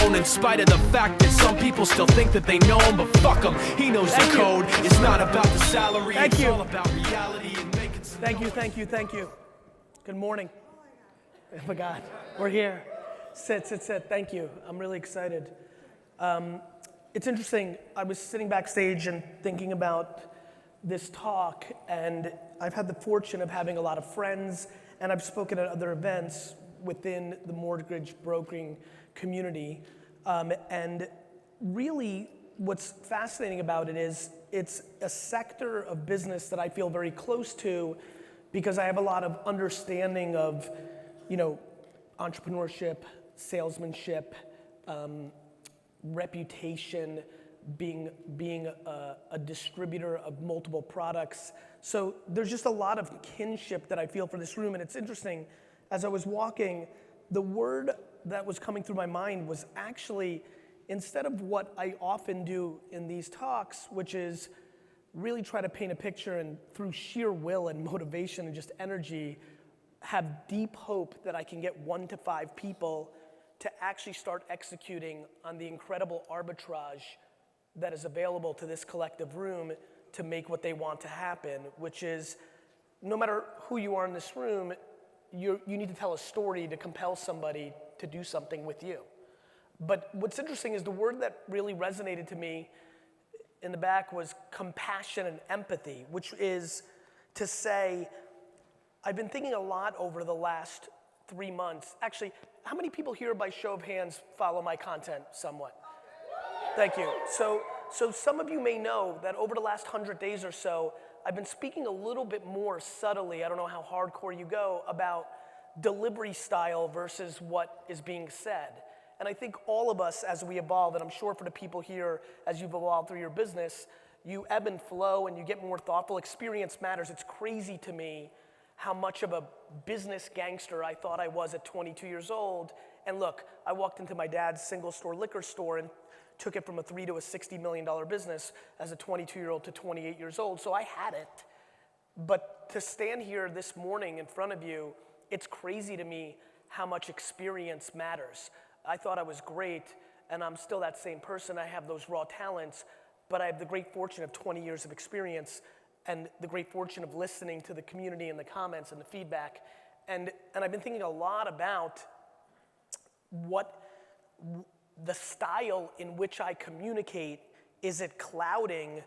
known, in spite of the fact that some people still think that they know him, but fuck him, he knows the code. It's not about the salary, it's all about reality and making some noise. Thank you. Good morning. Oh my God, we're here. Sit. Thank you. I'm really excited. It's interesting. I was sitting backstage and thinking about this talk, and I've had the fortune of having a lot of friends, and I've spoken at other events within the mortgage brokering community. And really, what's fascinating about it is it's a sector of business that I feel very close to because I have a lot of understanding of, entrepreneurship, salesmanship, reputation, being a distributor of multiple products. So there's just a lot of kinship that I feel for this room, and it's interesting, as I was walking, the word that was coming through my mind was actually, instead of what I often do in these talks, which is really try to paint a picture and through sheer will and motivation and just energy, have deep hope that I can get 1 to 5 people to actually start executing on the incredible arbitrage that is available to this collective room to make what they want to happen, which is, no matter who you are in this room, you need to tell a story to compel somebody to do something with you. But what's interesting is the word that really resonated to me in the back was compassion and empathy, which is to say, I've been thinking a lot over the last 3 months. Actually, how many people here by show of hands follow my content somewhat? Thank you. So some of you may know that over the last 100 days or so, I've been speaking a little bit more subtly, I don't know how hardcore you go, about delivery style versus what is being said. And I think all of us as we evolve, and I'm sure for the people here, as you've evolved through your business, you ebb and flow and you get more thoughtful. Experience matters. It's crazy to me how much of a business gangster I thought I was at 22 years old. And look, I walked into my dad's single store liquor store and took it from a $3 to a $60 million business as a 22-year-old to 28 years old, so I had it. But to stand here this morning in front of you, it's crazy to me how much experience matters. I thought I was great, and I'm still that same person. I have those raw talents, but I have the great fortune of 20 years of experience and the great fortune of listening to the community and the comments and the feedback. And I've been thinking a lot about what the style in which I communicate, is it clouding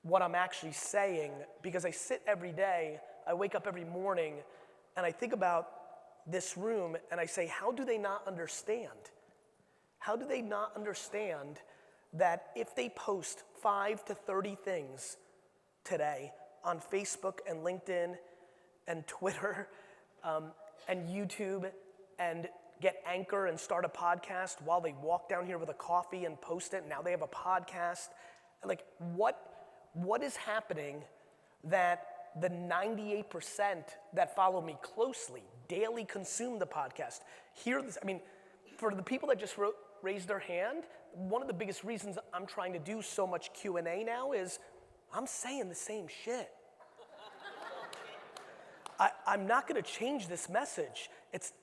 what I'm actually saying? Because I sit every day, I wake up every morning, and I think about this room, and I say, how do they not understand? How do they not understand that if they post 5 to 30 things today on Facebook and LinkedIn and Twitter and YouTube and get Anchor and start a podcast while they walk down here with a coffee and post it, and now they have a podcast. And like, what is happening that the 98% that follow me closely, daily consume the podcast, hear this? I mean, for the people that just raised their hand, one of the biggest reasons I'm trying to do so much Q&A now is I'm saying the same shit. I'm not gonna change this message. It's,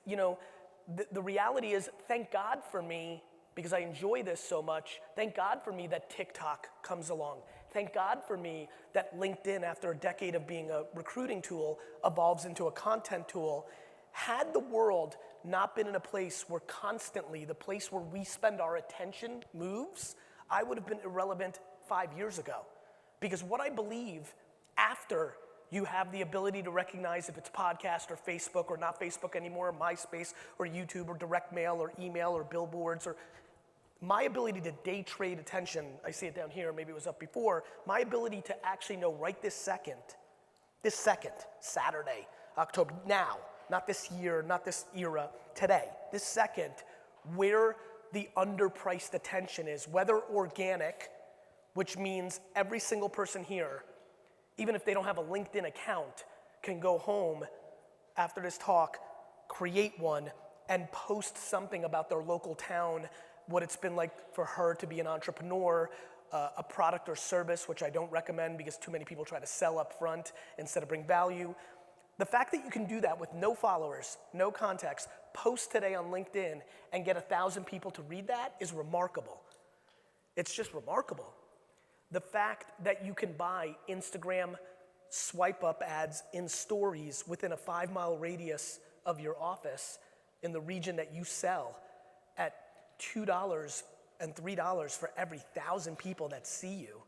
the reality is, thank God for me, because I enjoy this so much, thank God for me that TikTok comes along. Thank God for me that LinkedIn, after a decade of being a recruiting tool, evolves into a content tool. Had the world not been in a place where constantly the place where we spend our attention moves, I would have been irrelevant 5 years ago. Because what I believe, after you have the ability to recognize if it's podcast or Facebook or not Facebook anymore, or MySpace or YouTube or direct mail or email or billboards, or my ability to day trade attention, I see it down here, maybe it was up before, my ability to actually know right this second, Saturday, October, now, not this year, not this era, today, this second, where the underpriced attention is, whether organic, which means every single person here, even if they don't have a LinkedIn account, can go home after this talk, create one, and post something about their local town, what it's been like for her to be an entrepreneur, a product or service, which I don't recommend because too many people try to sell up front instead of bring value. The fact that you can do that with no followers, no contacts, post today on LinkedIn and get 1,000 people to read that is remarkable. It's just remarkable. The fact that you can buy Instagram swipe up ads in stories within a 5-mile radius of your office in the region that you sell at $2 and $3 for every 1,000 people that see you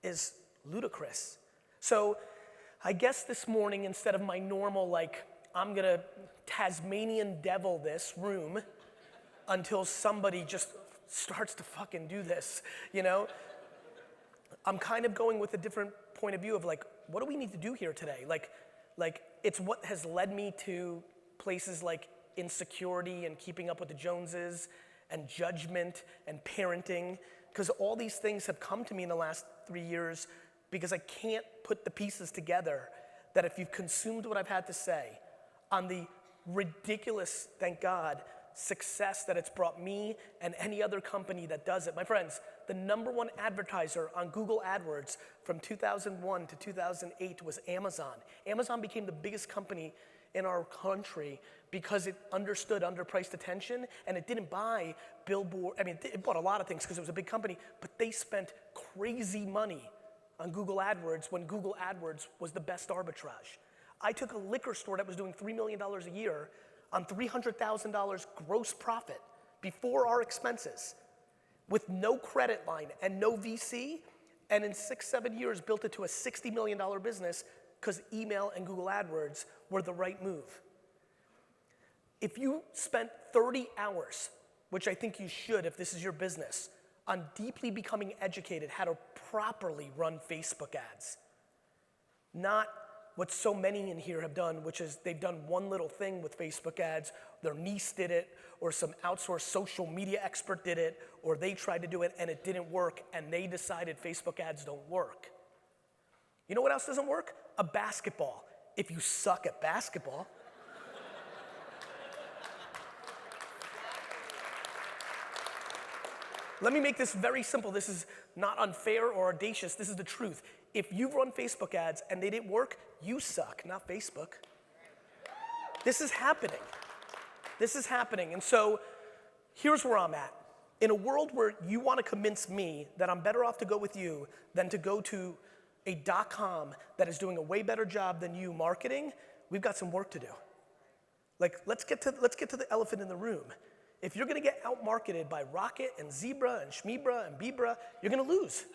is ludicrous. So I guess this morning, instead of my normal, like, I'm gonna Tasmanian devil this room until somebody just starts to fucking do this, you know? I'm kind of going with a different point of view of like, what do we need to do here today? Like it's what has led me to places like insecurity and keeping up with the Joneses and judgment and parenting, because all these things have come to me in the last 3 years because I can't put the pieces together that if you've consumed what I've had to say on the ridiculous, thank God, success that it's brought me and any other company that does it. My friends, the #1 advertiser on Google AdWords from 2001 to 2008 was Amazon. Amazon became the biggest company in our country because it understood underpriced attention, and it didn't buy billboard. I mean, it bought a lot of things because it was a big company, but they spent crazy money on Google AdWords when Google AdWords was the best arbitrage. I took a liquor store that was doing $3 million a year on $300,000 gross profit before our expenses with no credit line and no VC, and in 6-7 years built it to a $60 million business because email and Google AdWords were the right move. If you spent 30 hours, which I think you should if this is your business, on deeply becoming educated how to properly run Facebook ads, not what so many in here have done, which is they've done one little thing with Facebook ads, their niece did it, or some outsourced social media expert did it, or they tried to do it and it didn't work, and they decided Facebook ads don't work. You know what else doesn't work? A basketball. If you suck at basketball. Let me make this very simple. This is not unfair or audacious. This is the truth. If you've run Facebook ads and they didn't work, you suck, not Facebook. This is happening. This is happening. And so here's where I'm at. In a world where you want to convince me that I'm better off to go with you than to go to a .com that is doing a way better job than you marketing, we've got some work to do. Like, let's get to the elephant in the room. If you're gonna get out-marketed by Rocket and Zebra and Schmebra and Bebra, you're gonna lose.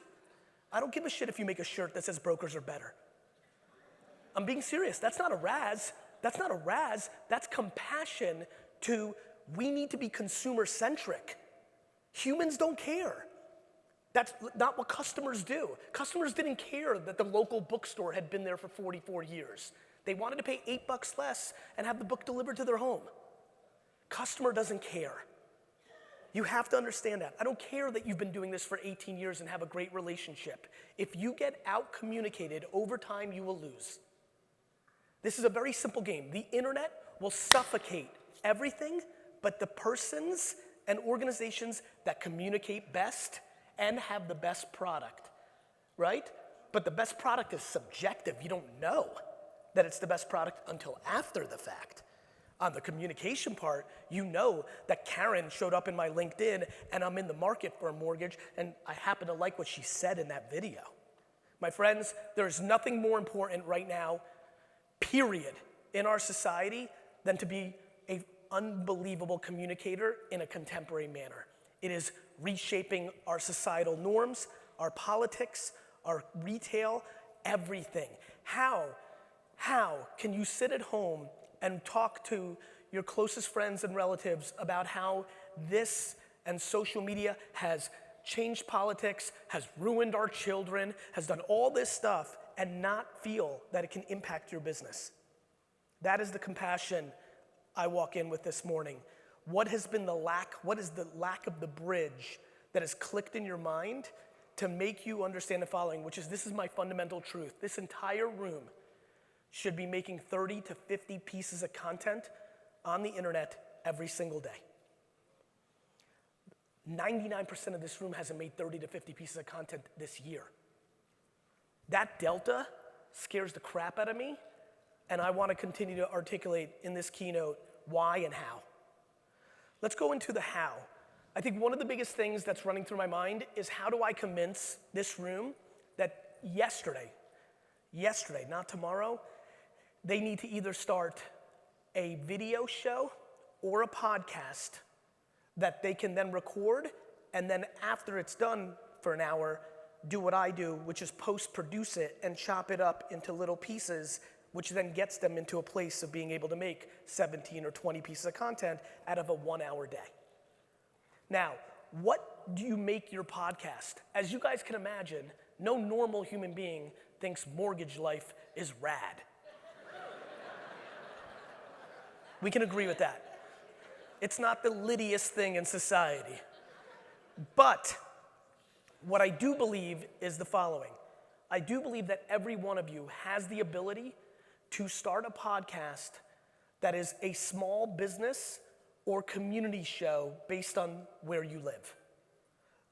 I don't give a shit if you make a shirt that says brokers are better. I'm being serious. That's not a razz. That's not a razz. That's compassion to, we need to be consumer-centric. Humans don't care. That's not what customers do. Customers didn't care that the local bookstore had been there for 44 years. They wanted to pay $8 less and have the book delivered to their home. Customer doesn't care. You have to understand that. I don't care that you've been doing this for 18 years and have a great relationship. If you get out-communicated, over time you will lose. This is a very simple game. The internet will suffocate everything but the persons and organizations that communicate best and have the best product, right? But the best product is subjective. You don't know that it's the best product until after the fact. On the communication part, you know that Karen showed up in my LinkedIn and I'm in the market for a mortgage and I happen to like what she said in that video. My friends, there's nothing more important right now, period, in our society than to be an unbelievable communicator in a contemporary manner. It is reshaping our societal norms, our politics, our retail, everything. How can you sit at home and talk to your closest friends and relatives about how this and social media has changed politics, has ruined our children, has done all this stuff, and not feel that it can impact your business? That is the compassion I walk in with this morning. What has been the lack? What is the lack of the bridge that has clicked in your mind to make you understand the following, which is, this is my fundamental truth. This entire room should be making 30 to 50 pieces of content on the internet every single day. 99% of this room hasn't made 30 to 50 pieces of content this year. That delta scares the crap out of me, and I want to continue to articulate in this keynote why and how. Let's go into the how. I think one of the biggest things that's running through my mind is how do I convince this room that yesterday, not tomorrow, they need to either start a video show or a podcast that they can then record, and then after it's done for an hour, do what I do, which is post-produce it and chop it up into little pieces, which then gets them into a place of being able to make 17 or 20 pieces of content out of a 1 hour day. Now, what do you make your podcast? As you guys can imagine, no normal human being thinks mortgage life is rad. We can agree with that. It's not the littiest thing in society. But what I do believe is the following. I do believe that every one of you has the ability to start a podcast that is a small business or community show based on where you live.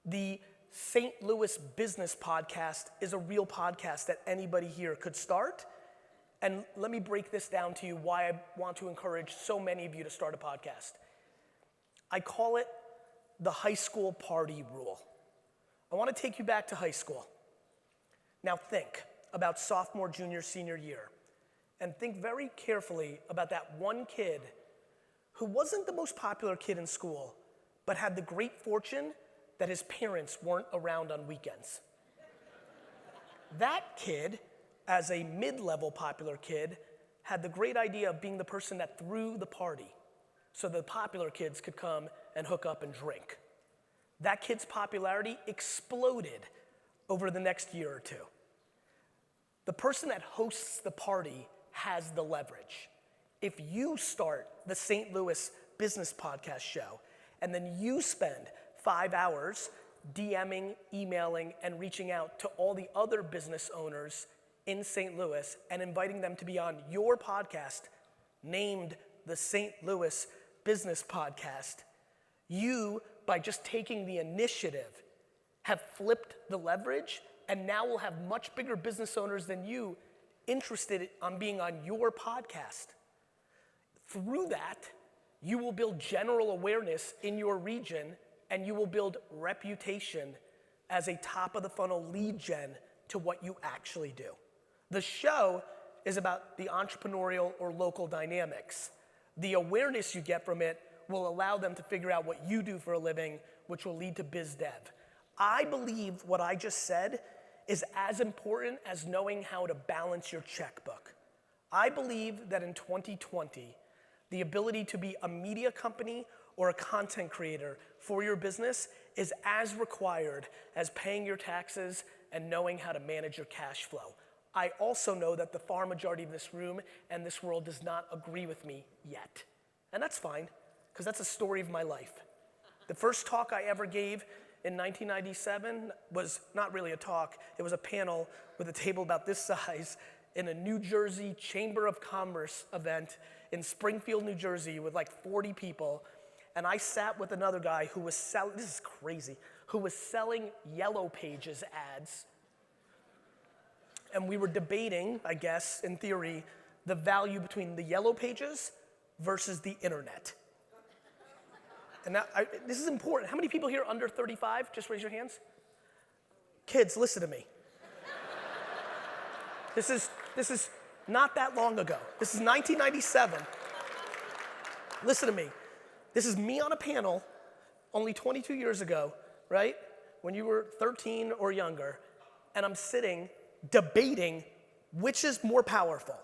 The St. Louis Business Podcast is a real podcast that anybody here could start. And let me break this down to you why I want to encourage so many of you to start a podcast. I call it the high school party rule. I want to take you back to high school. Now think about sophomore, junior, senior year, and think very carefully about that one kid who wasn't the most popular kid in school, but had the great fortune that his parents weren't around on weekends. That kid, as a mid-level popular kid, had the great idea of being the person that threw the party so the popular kids could come and hook up and drink. That kid's popularity exploded over the next year or two. The person that hosts the party has the leverage. If you start the St. Louis Business Podcast show, and then you spend 5 hours DMing, emailing, and reaching out to all the other business owners in St. Louis and inviting them to be on your podcast named the St. Louis Business Podcast, you, by just taking the initiative, have flipped the leverage and now will have much bigger business owners than you interested in being on your podcast. Through that, you will build general awareness in your region and you will build reputation as a top of the funnel lead gen to what you actually do. The show is about the entrepreneurial or local dynamics. The awareness you get from it will allow them to figure out what you do for a living, which will lead to biz dev. I believe what I just said is as important as knowing how to balance your checkbook. I believe that in 2020, the ability to be a media company or a content creator for your business is as required as paying your taxes and knowing how to manage your cash flow. I also know that the far majority of this room and this world does not agree with me yet. And that's fine, because that's a story of my life. The first talk I ever gave in 1997 was not really a talk. It was a panel with a table about this size in a New Jersey Chamber of Commerce event in Springfield, New Jersey with like 40 people. And I sat with another guy who was selling, this is crazy, who was selling Yellow Pages ads. And we were debating, I guess, in theory, the value between the Yellow Pages versus the internet. And now, this is important. How many people here under 35? Just raise your hands. Kids, listen to me. This is not that long ago. This is 1997. Listen to me. This is me on a panel only 22 years ago, right? When you were 13 or younger, and I'm sitting debating which is more powerful,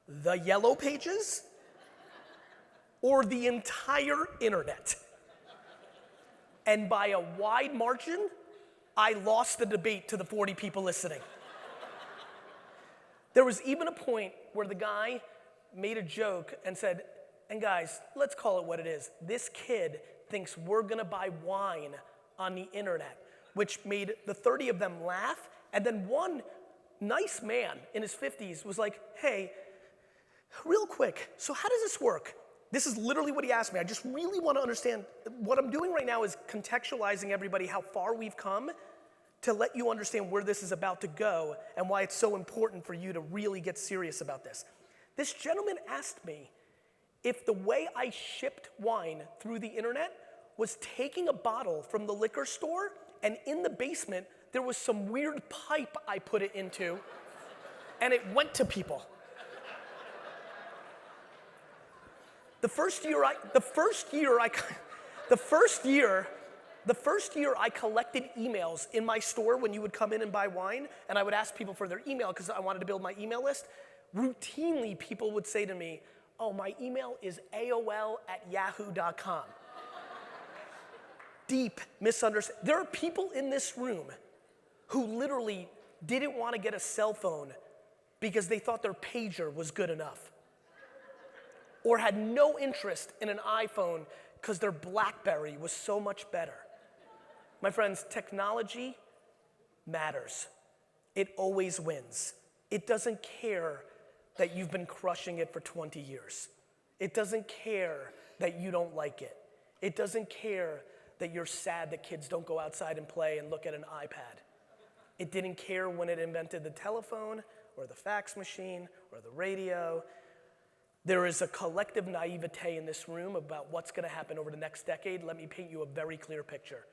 the Yellow Pages or the entire internet. And by a wide margin, I lost the debate to the 40 people listening. There was even a point where the guy made a joke and said, and guys, let's call it what it is. This kid thinks we're gonna buy wine on the internet, which made the 30 of them laugh. And then one nice man in his 50s was like, hey, real quick, so how does this work? This is literally what he asked me. I just really want to understand. What I'm doing right now is contextualizing everybody how far we've come to let you understand where this is about to go and why it's so important for you to really get serious about this. This gentleman asked me if the way I shipped wine through the internet was taking a bottle from the liquor store, and in the basement, there was some weird pipe I put it into, and it went to people. The first year I collected emails in my store when you would come in and buy wine, and I would ask people for their email because I wanted to build my email list. Routinely, people would say to me, oh, my email is AOL@yahoo.com. Deep misunderstanding. There are people in this room who literally didn't want to get a cell phone because they thought their pager was good enough, or had no interest in an iPhone because their BlackBerry was so much better. My friends, technology matters. It always wins. It doesn't care that you've been crushing it for 20 years. It doesn't care that you don't like it. It doesn't care that you're sad that kids don't go outside and play and look at an iPad. It didn't care when it invented the telephone or the fax machine or the radio. There is a collective naivete in this room about what's gonna happen over the next decade. Let me paint you a very clear picture.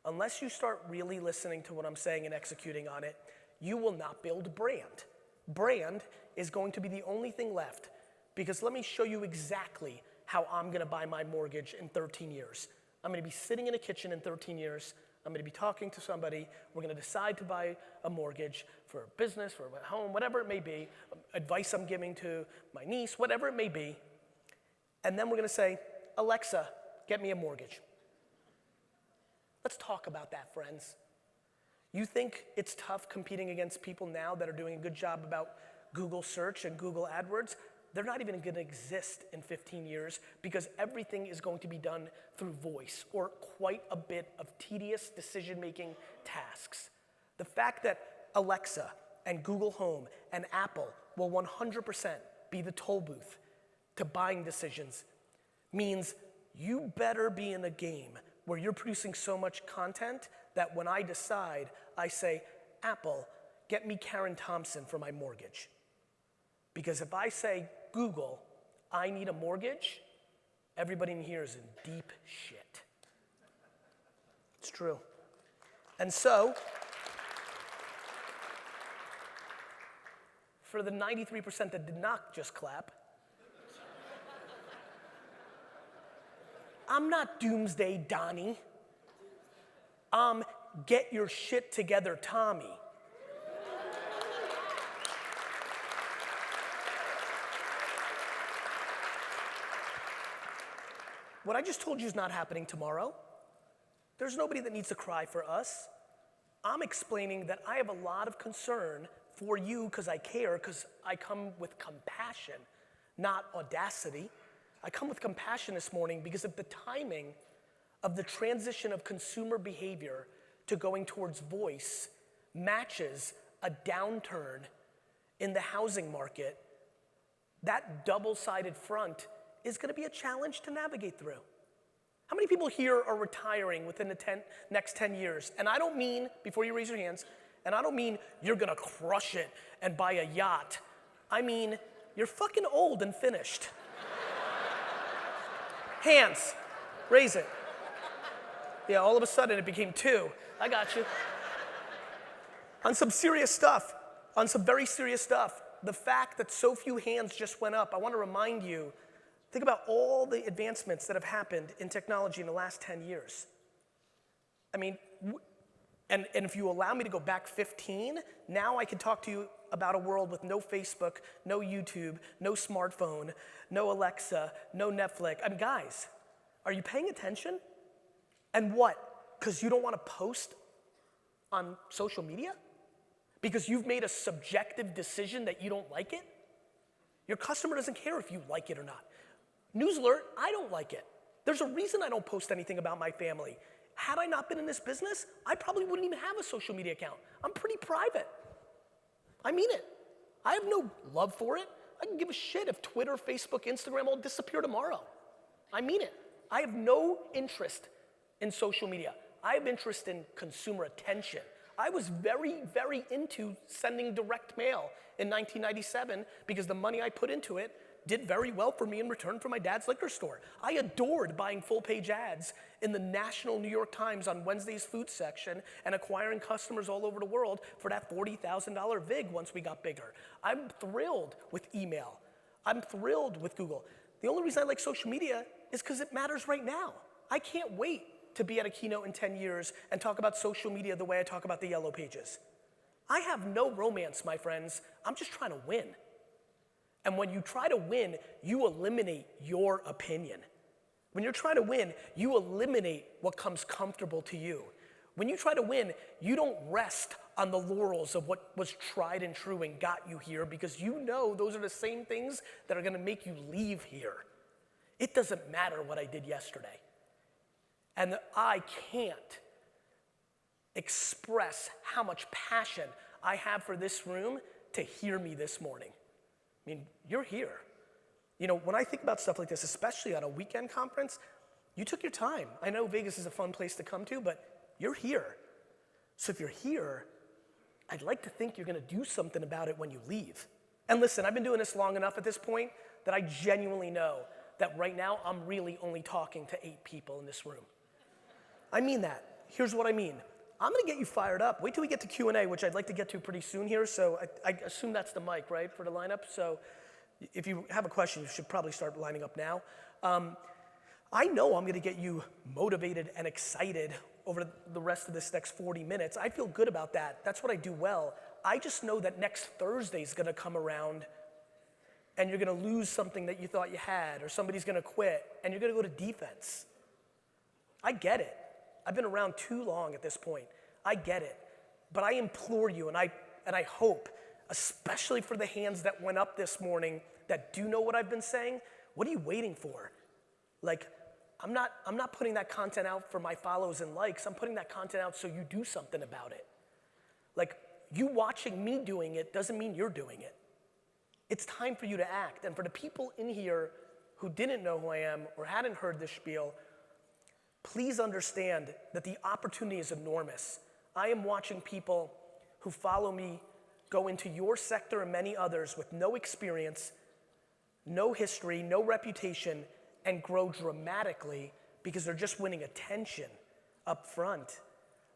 Unless you start really listening to what I'm saying and executing on it, you will not build brand. Brand is going to be the only thing left, because let me show you exactly how I'm gonna buy my mortgage in 13 years. I'm gonna be sitting in a kitchen in 13 years. I'm gonna be talking to somebody. We're gonna decide to buy a mortgage for a business, for a home, whatever it may be, advice I'm giving to my niece, whatever it may be. And then we're gonna say, Alexa, get me a mortgage. Let's talk about that, friends. You think it's tough competing against people now that are doing a good job about Google search and Google AdWords? They're not even gonna exist in 15 years because everything is going to be done through voice or quite a bit of tedious decision-making tasks. The fact that Alexa and Google Home and Apple will 100% be the toll booth to buying decisions means you better be in a game where you're producing so much content that when I decide, I say, Apple, get me Karen Thompson for my mortgage. Because if I say, Google, I need a mortgage, everybody in here is in deep shit. It's true. And so, for the 93% that did not just clap, I'm not Doomsday Donnie. I'm get your shit together Tommy. What I just told you is not happening tomorrow. There's nobody that needs to cry for us. I'm explaining that I have a lot of concern for you because I care, because I come with compassion, not audacity. I come with compassion this morning because of the timing of the transition of consumer behavior to going towards voice matches a downturn in the housing market. That double-sided front is gonna be a challenge to navigate through. How many people here are retiring within the next 10 years? And I don't mean, before you raise your hands, and I don't mean you're gonna crush it and buy a yacht. I mean, you're fucking old and finished. Hands, raise it. Yeah, all of a sudden it became 2. I got you. On some serious stuff, on some very serious stuff, the fact that so few hands just went up, I wanna remind you, think about all the advancements that have happened in technology in the last 10 years. I mean, and if you allow me to go back 15, now I can talk to you about a world with no Facebook, no YouTube, no smartphone, no Alexa, no Netflix. I mean, guys, are you paying attention? And what? Because you don't want to post on social media? Because you've made a subjective decision that you don't like it? Your customer doesn't care if you like it or not. News alert, I don't like it. There's a reason I don't post anything about my family. Had I not been in this business, I probably wouldn't even have a social media account. I'm pretty private. I mean it. I have no love for it. I can give a shit if Twitter, Facebook, Instagram all disappear tomorrow. I mean it. I have no interest in social media. I have interest in consumer attention. I was very, very into sending direct mail in 1997 because the money I put into it did very well for me in return for my dad's liquor store. I adored buying full-page ads in the national New York Times on Wednesday's food section and acquiring customers all over the world for that $40,000 VIG once we got bigger. I'm thrilled with email. I'm thrilled with Google. The only reason I like social media is because it matters right now. I can't wait to be at a keynote in 10 years and talk about social media the way I talk about the yellow pages. I have no romance, my friends. I'm just trying to win. And when you try to win, you eliminate your opinion. When you're trying to win, you eliminate what comes comfortable to you. When you try to win, you don't rest on the laurels of what was tried and true and got you here, because you know those are the same things that are gonna make you leave here. It doesn't matter what I did yesterday. And I can't express how much passion I have for this room to hear me this morning. I mean, you're here. You know, when I think about stuff like this, especially on a weekend conference, you took your time. I know Vegas is a fun place to come to, but you're here. So if you're here, I'd like to think you're gonna do something about it when you leave. And listen, I've been doing this long enough at this point that I genuinely know that right now I'm really only talking to 8 people in this room. I mean that. Here's what I mean. I'm gonna get you fired up. Wait till we get to Q&A, which I'd like to get to pretty soon here. So I assume that's the mic, right, for the lineup? So if you have a question, you should probably start lining up now. I know I'm gonna get you motivated and excited over the rest of this next 40 minutes. I feel good about that. That's what I do well. I just know that next Thursday's gonna come around and you're gonna lose something that you thought you had, or somebody's gonna quit, and you're gonna go to defense. I get it. I've been around too long at this point. I get it. But I implore you, and I hope, especially for the hands that went up this morning that do know what I've been saying, what are you waiting for? Like, I'm not putting that content out for my follows and likes. I'm putting that content out so you do something about it. Like, you watching me doing it doesn't mean you're doing it. It's time for you to act. And for the people in here who didn't know who I am or hadn't heard this spiel, please understand that the opportunity is enormous. I am watching people who follow me go into your sector and many others with no experience, no history, no reputation, and grow dramatically because they're just winning attention up front.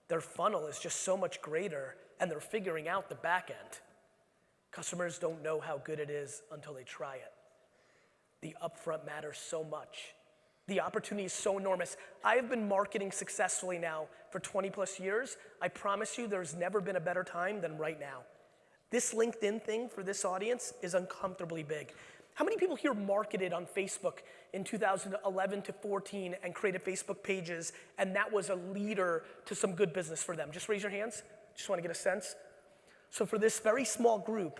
Their funnel is just so much greater, and they're figuring out the back end. Customers don't know how good it is until they try it. The upfront matters so much. The opportunity is so enormous. I have been marketing successfully now for 20 plus years. I promise you there's never been a better time than right now. This LinkedIn thing for this audience is uncomfortably big. How many people here marketed on Facebook in 2011 to 14 and created Facebook pages, and that was a leader to some good business for them? Just raise your hands. Just want to get a sense. So for this very small group,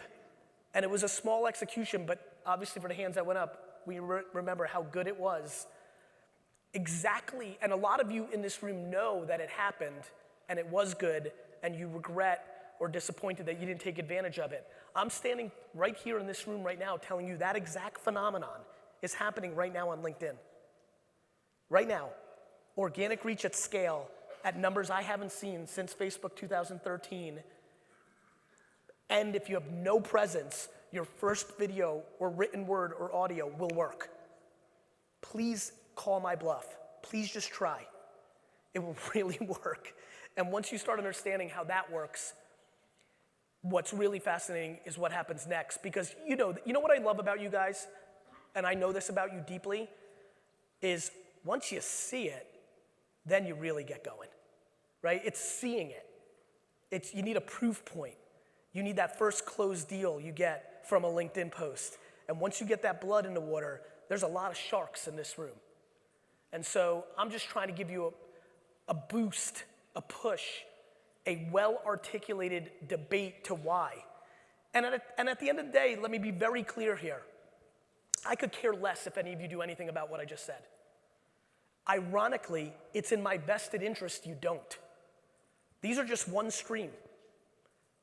and it was a small execution, but obviously for the hands that went up, we remember how good it was. Exactly, and a lot of you in this room know that it happened and it was good, and you regret or disappointed that you didn't take advantage of it. I'm standing right here in this room right now telling you that exact phenomenon is happening right now on LinkedIn. Right now, organic reach at scale at numbers I haven't seen since Facebook 2013. And if you have no presence, your first video or written word or audio will work. Please call my bluff. Please just try. It will really work. And once you start understanding how that works, what's really fascinating is what happens next. Because you know what I love about you guys, and I know this about you deeply, is once you see it, then you really get going, right? It's seeing it. You need a proof point. You need that first closed deal you get from a LinkedIn post. And once you get that blood in the water, there's a lot of sharks in this room. And so I'm just trying to give you a boost, a push, a well-articulated debate to why. And at the end of the day, let me be very clear here. I could care less if any of you do anything about what I just said. Ironically, it's in my vested interest you don't. These are just one stream.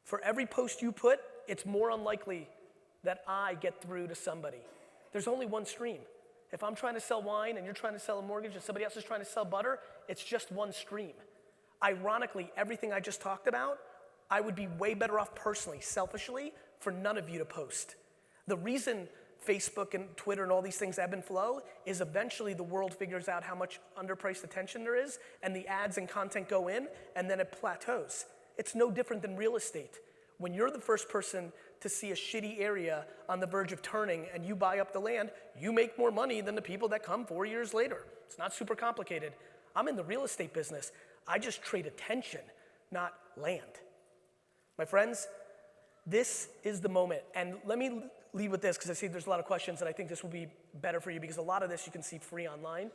For every post you put, it's more unlikely that I get through to somebody. There's only one stream. If I'm trying to sell wine and you're trying to sell a mortgage and somebody else is trying to sell butter, it's just one stream. Ironically, everything I just talked about, I would be way better off personally, selfishly, for none of you to post. The reason Facebook and Twitter and all these things ebb and flow is eventually the world figures out how much underpriced attention there is, and the ads and content go in, and then it plateaus. It's no different than real estate. When you're the first person to see a shitty area on the verge of turning and you buy up the land, you make more money than the people that come 4 years later. It's not super complicated. I'm in the real estate business. I just trade attention, not land. My friends, this is the moment. And let me lead with this, because I see there's a lot of questions, and I think this will be better for you, because a lot of this you can see free online.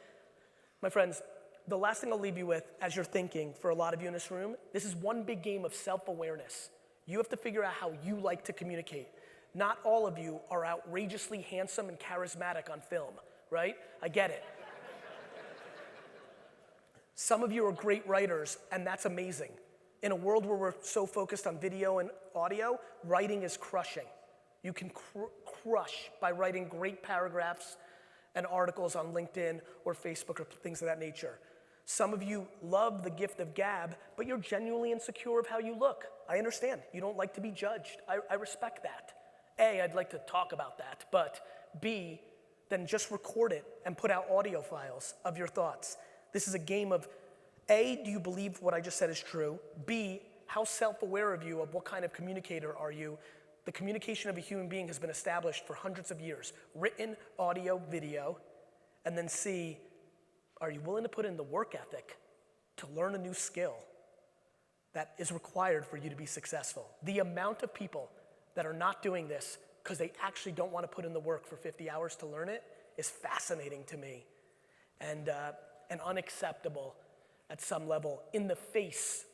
My friends, the last thing I'll leave you with as you're thinking, for a lot of you in this room, this is one big game of self-awareness. You have to figure out how you like to communicate. Not all of you are outrageously handsome and charismatic on film, right? I get it. Some of you are great writers, and that's amazing. In a world where we're so focused on video and audio, writing is crushing. You can crush by writing great paragraphs and articles on LinkedIn or Facebook or things of that nature. Some of you love the gift of gab, but you're genuinely insecure of how you look. I understand. You don't like to be judged. I respect that. A, I'd like to talk about that, but B, then just record it and put out audio files of your thoughts. This is a game of A, do you believe what I just said is true? B, how self-aware of you, of what kind of communicator are you? The communication of a human being has been established for hundreds of years. Written, audio, video. And then C, are you willing to put in the work ethic to learn a new skill that is required for you to be successful? The amount of people that are not doing this because they actually don't want to put in the work for 50 hours to learn it is fascinating to me and unacceptable at some level in the face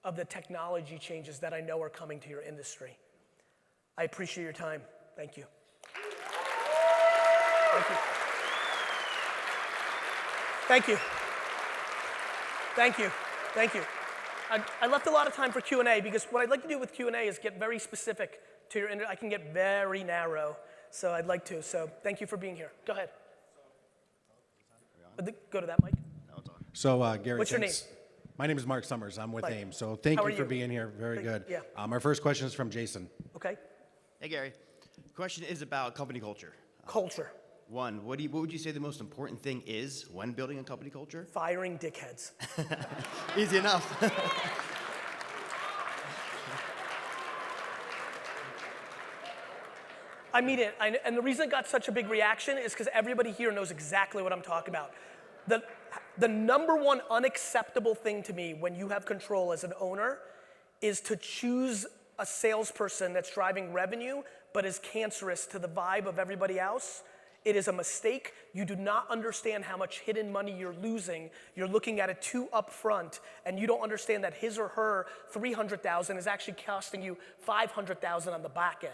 of the technology changes that I know are coming to your industry. I appreciate your time. Thank you. Thank you. Thank you. Thank you. Thank you. I left a lot of time for Q&A because what I'd like to do with Q&A is get very specific to your I can get very narrow, so I'd like to. So thank you for being here. Go ahead. Go to that mic. So Gary, what's your name? My name is Mark Summers. I'm with Mike. AIME. So thank How you are for you? being here. Very good. Yeah. Our first question is from Jason. Okay. Hey, Gary. The question is about company culture. Culture. One, what would you say the most important thing is when building a company culture? Firing dickheads. Easy enough. I mean it, and the reason it got such a big reaction is because everybody here knows exactly what I'm talking about. The number one unacceptable thing to me when you have control as an owner is to choose a salesperson that's driving revenue but is cancerous to the vibe of everybody else. It is a mistake. You do not understand how much hidden money you're losing. You're looking at it too upfront, and you don't understand that his or her $300,000 is actually costing you $500,000 on the back end.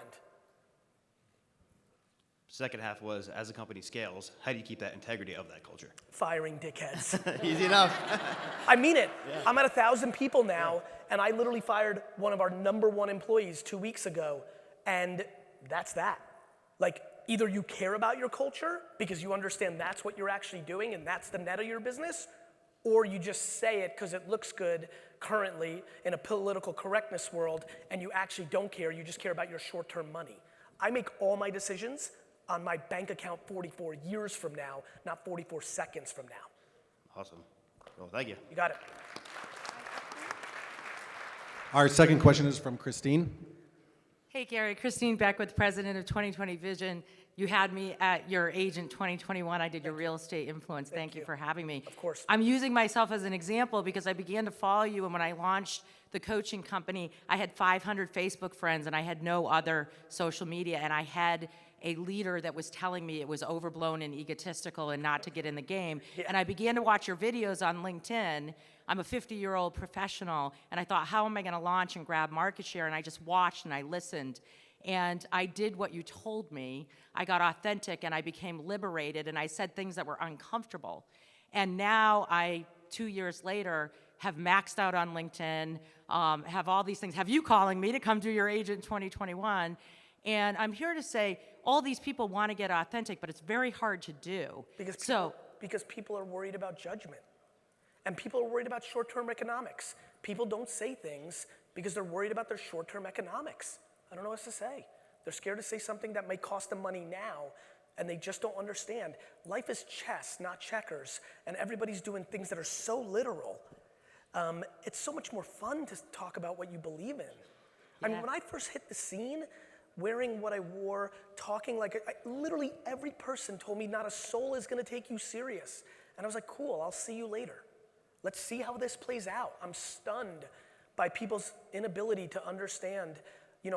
Second half was, as a company scales, how do you keep that integrity of that culture? Firing dickheads. Easy enough. I mean it. Yeah. I'm at 1,000 people now, and I literally fired one of our #1 employees 2 weeks ago, and that's that. Like, either you care about your culture because you understand that's what you're actually doing and that's the net of your business, or you just say it because it looks good currently in a political correctness world and you actually don't care, you just care about your short-term money. I make all my decisions on my bank account 44 years from now, not 44 seconds from now. Awesome. Well, thank you. You got it. Our second question is from Christine. Hey, Gary. Christine Beckwith, president of 2020 Vision. You had me at your Agent 2021. I did your real estate influence. Thank you for having me. Of course. I'm using myself as an example because I began to follow you, and when I launched the coaching company, I had 500 Facebook friends, and I had no other social media, and I had a leader that was telling me it was overblown and egotistical and not to get in the game. Yeah. And I began to watch your videos on LinkedIn. I'm a 50-year-old professional, and I thought, how am I going to launch and grab market share? And I just watched and I listened. And I did what you told me. I got authentic and I became liberated, and I said things that were uncomfortable. And now 2 years later, have maxed out on LinkedIn, have all these things, have you calling me to come do your Agent 2021. And I'm here to say, all these people want to get authentic, but it's very hard to do. Because people are worried about judgment. And people are worried about short-term economics. People don't say things because they're worried about their short-term economics. I don't know what to say. They're scared to say something that might cost them money now, and they just don't understand. Life is chess, not checkers, and everybody's doing things that are so literal. It's so much more fun to talk about what you believe in. I mean, Yeah. when I first hit the scene, wearing what I wore, talking like, literally every person told me not a soul is gonna take you serious. And I was like, cool, I'll see you later. Let's see how this plays out. I'm stunned by people's inability to understand,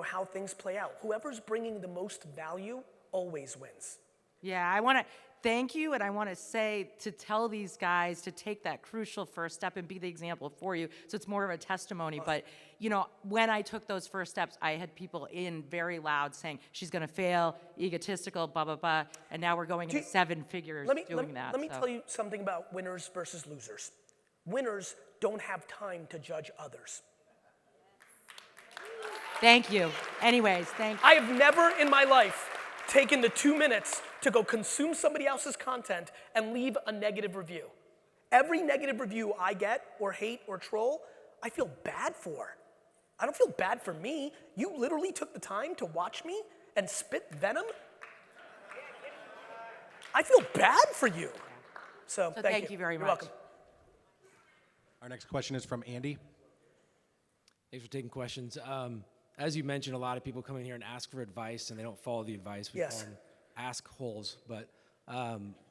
how things play out. Whoever's bringing the most value always wins. Yeah, I want to thank you, and I want to say to tell these guys to take that crucial first step and be the example for you. So it's more of a testimony. But when I took those first steps, I had people in very loud saying she's going to fail, egotistical, blah blah blah. And now we're going into 7 figures doing that. Let me so. tell you something about winners versus losers. Winners don't have time to judge others. Thank you. Anyways, thank you. I have never in my life taken the 2 minutes to go consume somebody else's content and leave a negative review. Every negative review I get or hate or troll, I feel bad for. I don't feel bad for me. You literally took the time to watch me and spit venom. I feel bad for you. So thank you very You're much. welcome. Our next question is from Andy. Thanks for taking questions. As you mentioned, a lot of people come in here and ask for advice, and they don't follow the advice. We Yes. call them ask holes. But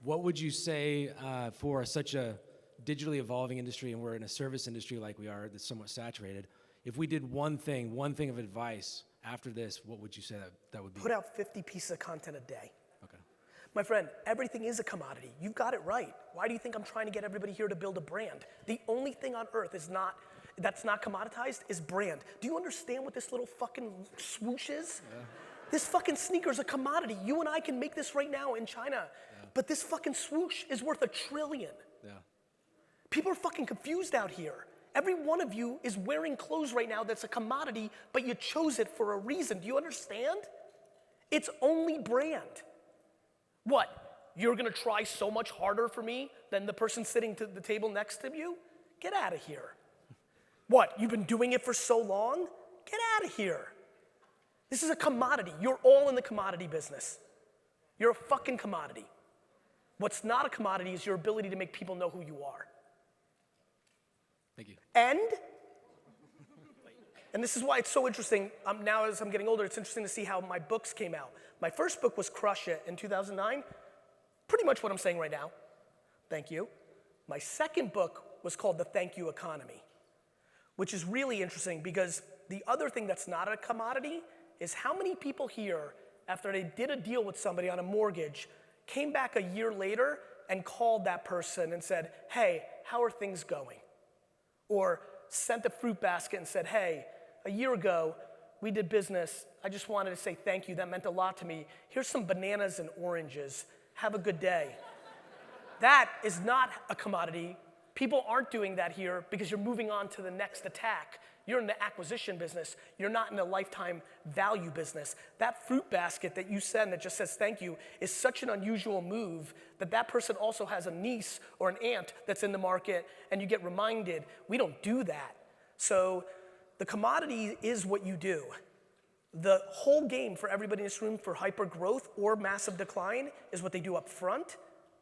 what would you say for such a digitally evolving industry, and we're in a service industry like we are that's somewhat saturated, if we did one thing of advice after this, what would you say that would be? Put out 50 pieces of content a day. Okay. My friend, everything is a commodity. You've got it right. Why do you think I'm trying to get everybody here to build a brand? The only thing on earth that's not commoditized is brand. Do you understand what this little fucking swoosh is? Yeah. This fucking sneaker's a commodity. You and I can make this right now in China. Yeah. But this fucking swoosh is worth $1 trillion. Yeah. People are fucking confused out here. Every one of you is wearing clothes right now that's a commodity, but you chose it for a reason. Do you understand? It's only brand. What? You're gonna try so much harder for me than the person sitting to the table next to you? Get out of here. What? You've been doing it for so long? Get out of here. This is a commodity. You're all in the commodity business. You're a fucking commodity. What's not a commodity is your ability to make people know who you are. Thank you. And this is why it's so interesting. Now as I'm getting older, it's interesting to see how my books came out. My first book was Crush It in 2009. Pretty much what I'm saying right now. Thank you. My second book was called The Thank You Economy, which is really interesting because the other thing that's not a commodity is how many people here, after they did a deal with somebody on a mortgage, came back a year later and called that person and said, hey, how are things going? Or sent a fruit basket and said, hey, a year ago, we did business. I just wanted to say thank you. That meant a lot to me. Here's some bananas and oranges. Have a good day. That is not a commodity. People aren't doing that here because you're moving on to the next attack. You're in the acquisition business. You're not in the lifetime value business. That fruit basket that you send that just says thank you is such an unusual move that that person also has a niece or an aunt that's in the market and you get reminded, we don't do that. So the commodity is what you do. The whole game for everybody in this room for hyper growth or massive decline is what they do up front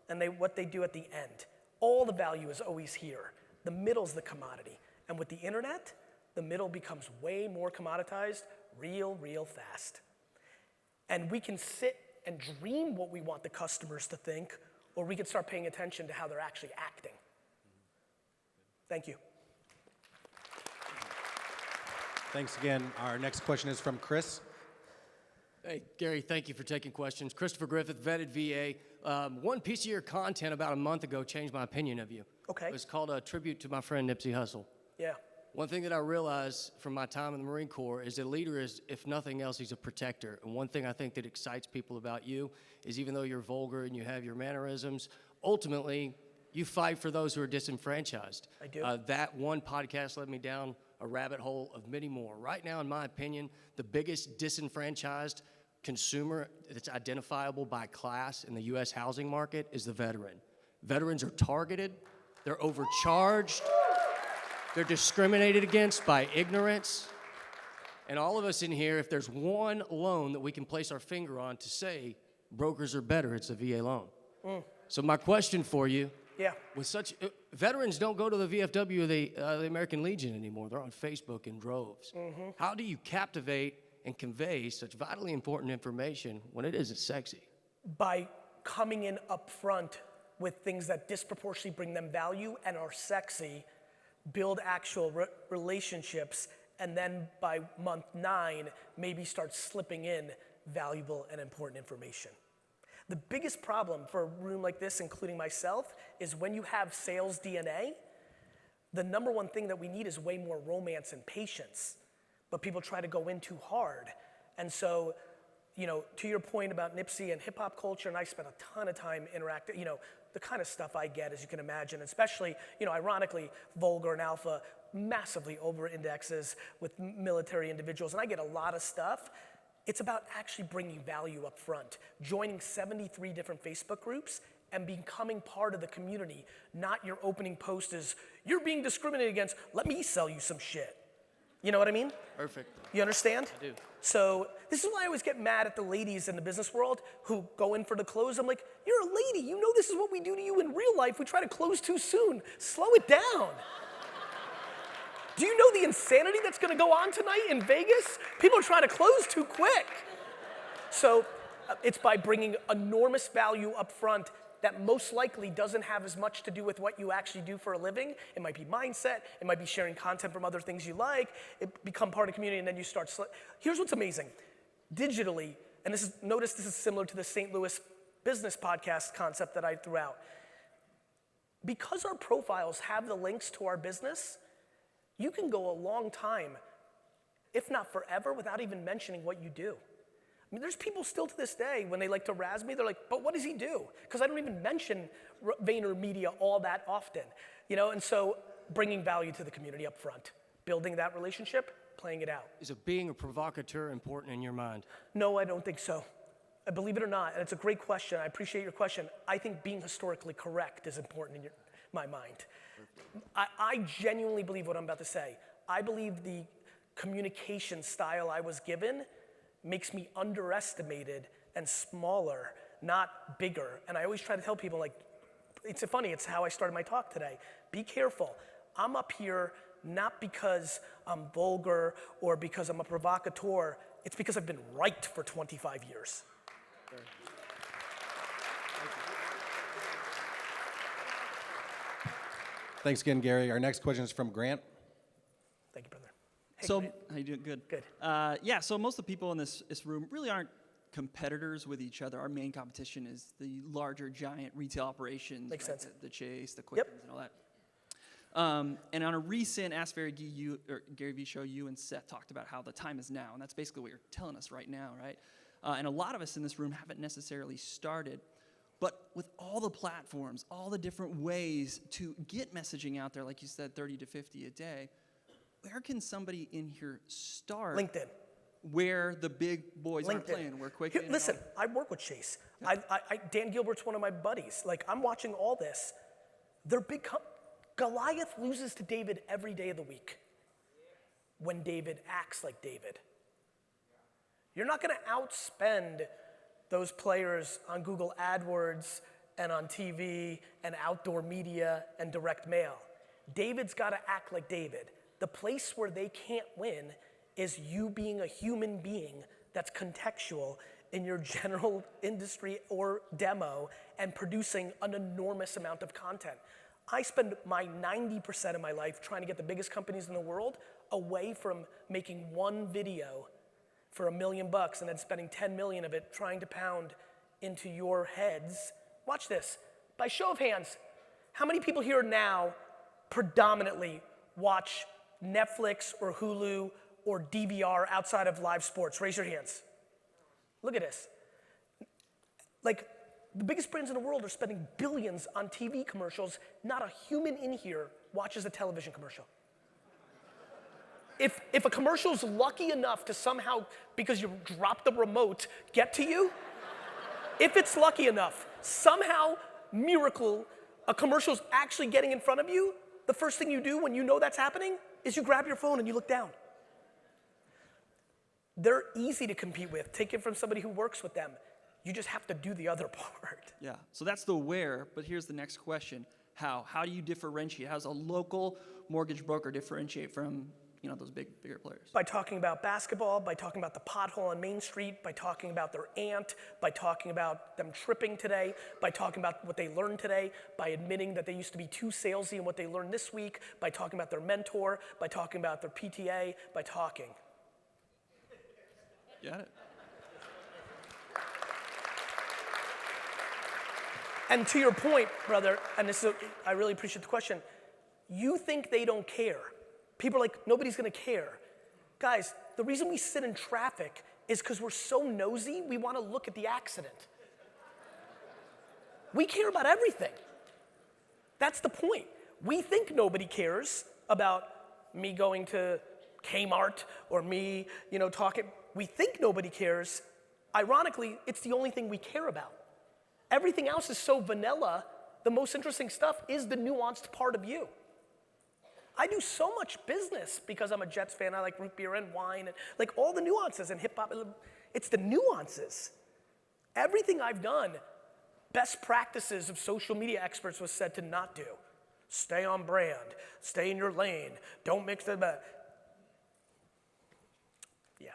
and what they do at the end. All the value is always here. The middle's the commodity. And with the internet, the middle becomes way more commoditized real fast. And we can sit and dream what we want the customers to think, or we can start paying attention to how they're actually acting. Thank you. Thanks again. Our next question is from Chris. Hey, Gary, thank you for taking questions. Christopher Griffith, vetted VA. One piece of your content about a month ago changed my opinion of you. Okay. It was called a tribute to my friend Nipsey Hussle. Yeah. One thing that I realized from my time in the Marine Corps is that a leader is, if nothing else, he's a protector. And one thing I think that excites people about you is even though you're vulgar and you have your mannerisms, ultimately, you fight for those who are disenfranchised. I do. That one podcast led me down a rabbit hole of many more. Right now, in my opinion, the biggest disenfranchised consumer that's identifiable by class in the U.S. housing market is the veteran. Veterans are targeted, they're overcharged, they're discriminated against by ignorance, And all of us in here, if there's one loan that we can place our finger on to say brokers are better, it's a VA loan. So my question for you, Yeah. with such veterans don't go to the VFW or the American Legion anymore. They're on Facebook in droves. How do you captivate and convey such vitally important information when it isn't sexy? By coming in up front with things that disproportionately bring them value and are sexy, build actual relationships, and then by month 9, maybe start slipping in valuable and important information. The biggest problem for a room like this, including myself, is when you have sales DNA, the number one thing that we need is way more romance and patience. But people try to go in too hard. And so, you know, to your point about Nipsey and hip hop culture, and I spent a ton of time interacting, you know, the kind of stuff I get, as you can imagine, especially, you know, ironically, Vulgar and Alpha massively over-indexes with military individuals, and I get a lot of stuff. It's about actually bringing value up front, joining 73 different Facebook groups and becoming part of the community, not your opening post is, you're being discriminated against, let me sell you some shit. You know what I mean? Perfect. You understand? I do. So this is why I always get mad at the ladies in the business world who go in for the close. I'm like, you're a lady, you know this is what we do to you in real life. We try to close too soon. Slow it down. Do you know the insanity that's gonna go on tonight in Vegas? People are trying to close too quick. So it's by bringing enormous value up front that most likely doesn't have as much to do with what you actually do for a living. It might be mindset, it might be sharing content from other things you like, it become part of the community and then you start, here's what's amazing. Digitally, and notice this is similar to the St. Louis business podcast concept that I threw out. Because our profiles have the links to our business, you can go a long time, if not forever, without even mentioning what you do. I mean, there's people still to this day, when they like to razz me, they're like, but what does he do? Because I don't even mention VaynerMedia all that often, you know? And so bringing value to the community up front, building that relationship, playing it out. Is being a provocateur important in your mind? No, I don't think so. Believe it or not, and it's a great question, I appreciate your question. I think being historically correct is important in my mind. I genuinely believe what I'm about to say. I believe the communication style I was given makes me underestimated and smaller, not bigger. And I always try to tell people, like, it's funny, it's how I started my talk today. Be careful. I'm up here not because I'm vulgar or because I'm a provocateur. It's because I've been right for 25 years. Thanks again, Gary. Our next question is from Grant. Thank you, brother. Hey, So, Grant. how you doing? Good. Good. Yeah, so most of the people in this room really aren't competitors with each other. Our main competition is the larger, giant retail operations. Makes right? sense. The Chase, the Quickens, and all that. And on a recent Ask Gary Vee show, you and Seth talked about how the time is now, and that's basically what you're telling us right now, right? And a lot of us in this room haven't necessarily started, but with all the platforms, all the different ways to get messaging out there, like you said, 30 to 50 a day, where can somebody in here start? LinkedIn. Where the big boys aren't LinkedIn. playing, where Quick. Listen, I work with Chase. Dan Gilbert's one of my buddies. Like, I'm watching all this. They're big. Goliath loses to David every day of the week when David acts like David. You're not going to outspend those players on Google AdWords and on TV and outdoor media and direct mail. David's got to act like David. The place where they can't win is you being a human being that's contextual in your general industry or demo and producing an enormous amount of content. I spend my 90% of my life trying to get the biggest companies in the world away from making one video for $1 million and then spending 10 million of it trying to pound into your heads. Watch this. By show of hands, how many people here now predominantly watch Netflix or Hulu or DVR outside of live sports? Raise your hands. Look at this. Like, the biggest brands in the world are spending billions on TV commercials. Not a human in here watches a television commercial. If a commercial's lucky enough to somehow, because you dropped the remote, get to you, if it's lucky enough, somehow, miracle, a commercial's actually getting in front of you, the first thing you do when you know that's happening is you grab your phone and you look down. they're easy to compete with. Take it from somebody who works with them. You just have to do the other part. Yeah, so that's the where, but here's the next question. How? How do you differentiate? How does a local mortgage broker differentiate from, those bigger players? By talking about basketball, by talking about the pothole on Main Street, by talking about their aunt, by talking about them tripping today, by talking about what they learned today, by admitting that they used to be too salesy in what they learned this week, by talking about their mentor, by talking about their PTA, by talking. Got it. And to your point, brother, and I really appreciate the question, you think they don't care. People are like, nobody's gonna care. Guys, the reason we sit in traffic is because we're so nosy, we wanna look at the accident. We care about everything. That's the point. We think nobody cares about me going to Kmart or me, talking. We think nobody cares. Ironically, it's the only thing we care about. Everything else is so vanilla. The most interesting stuff is the nuanced part of you. I do so much business because I'm a Jets fan. I like root beer and wine and like all the nuances and hip hop. It's the nuances. Everything I've done, best practices of social media experts was said to not do. Stay on brand, stay in your lane, don't mix the, yeah.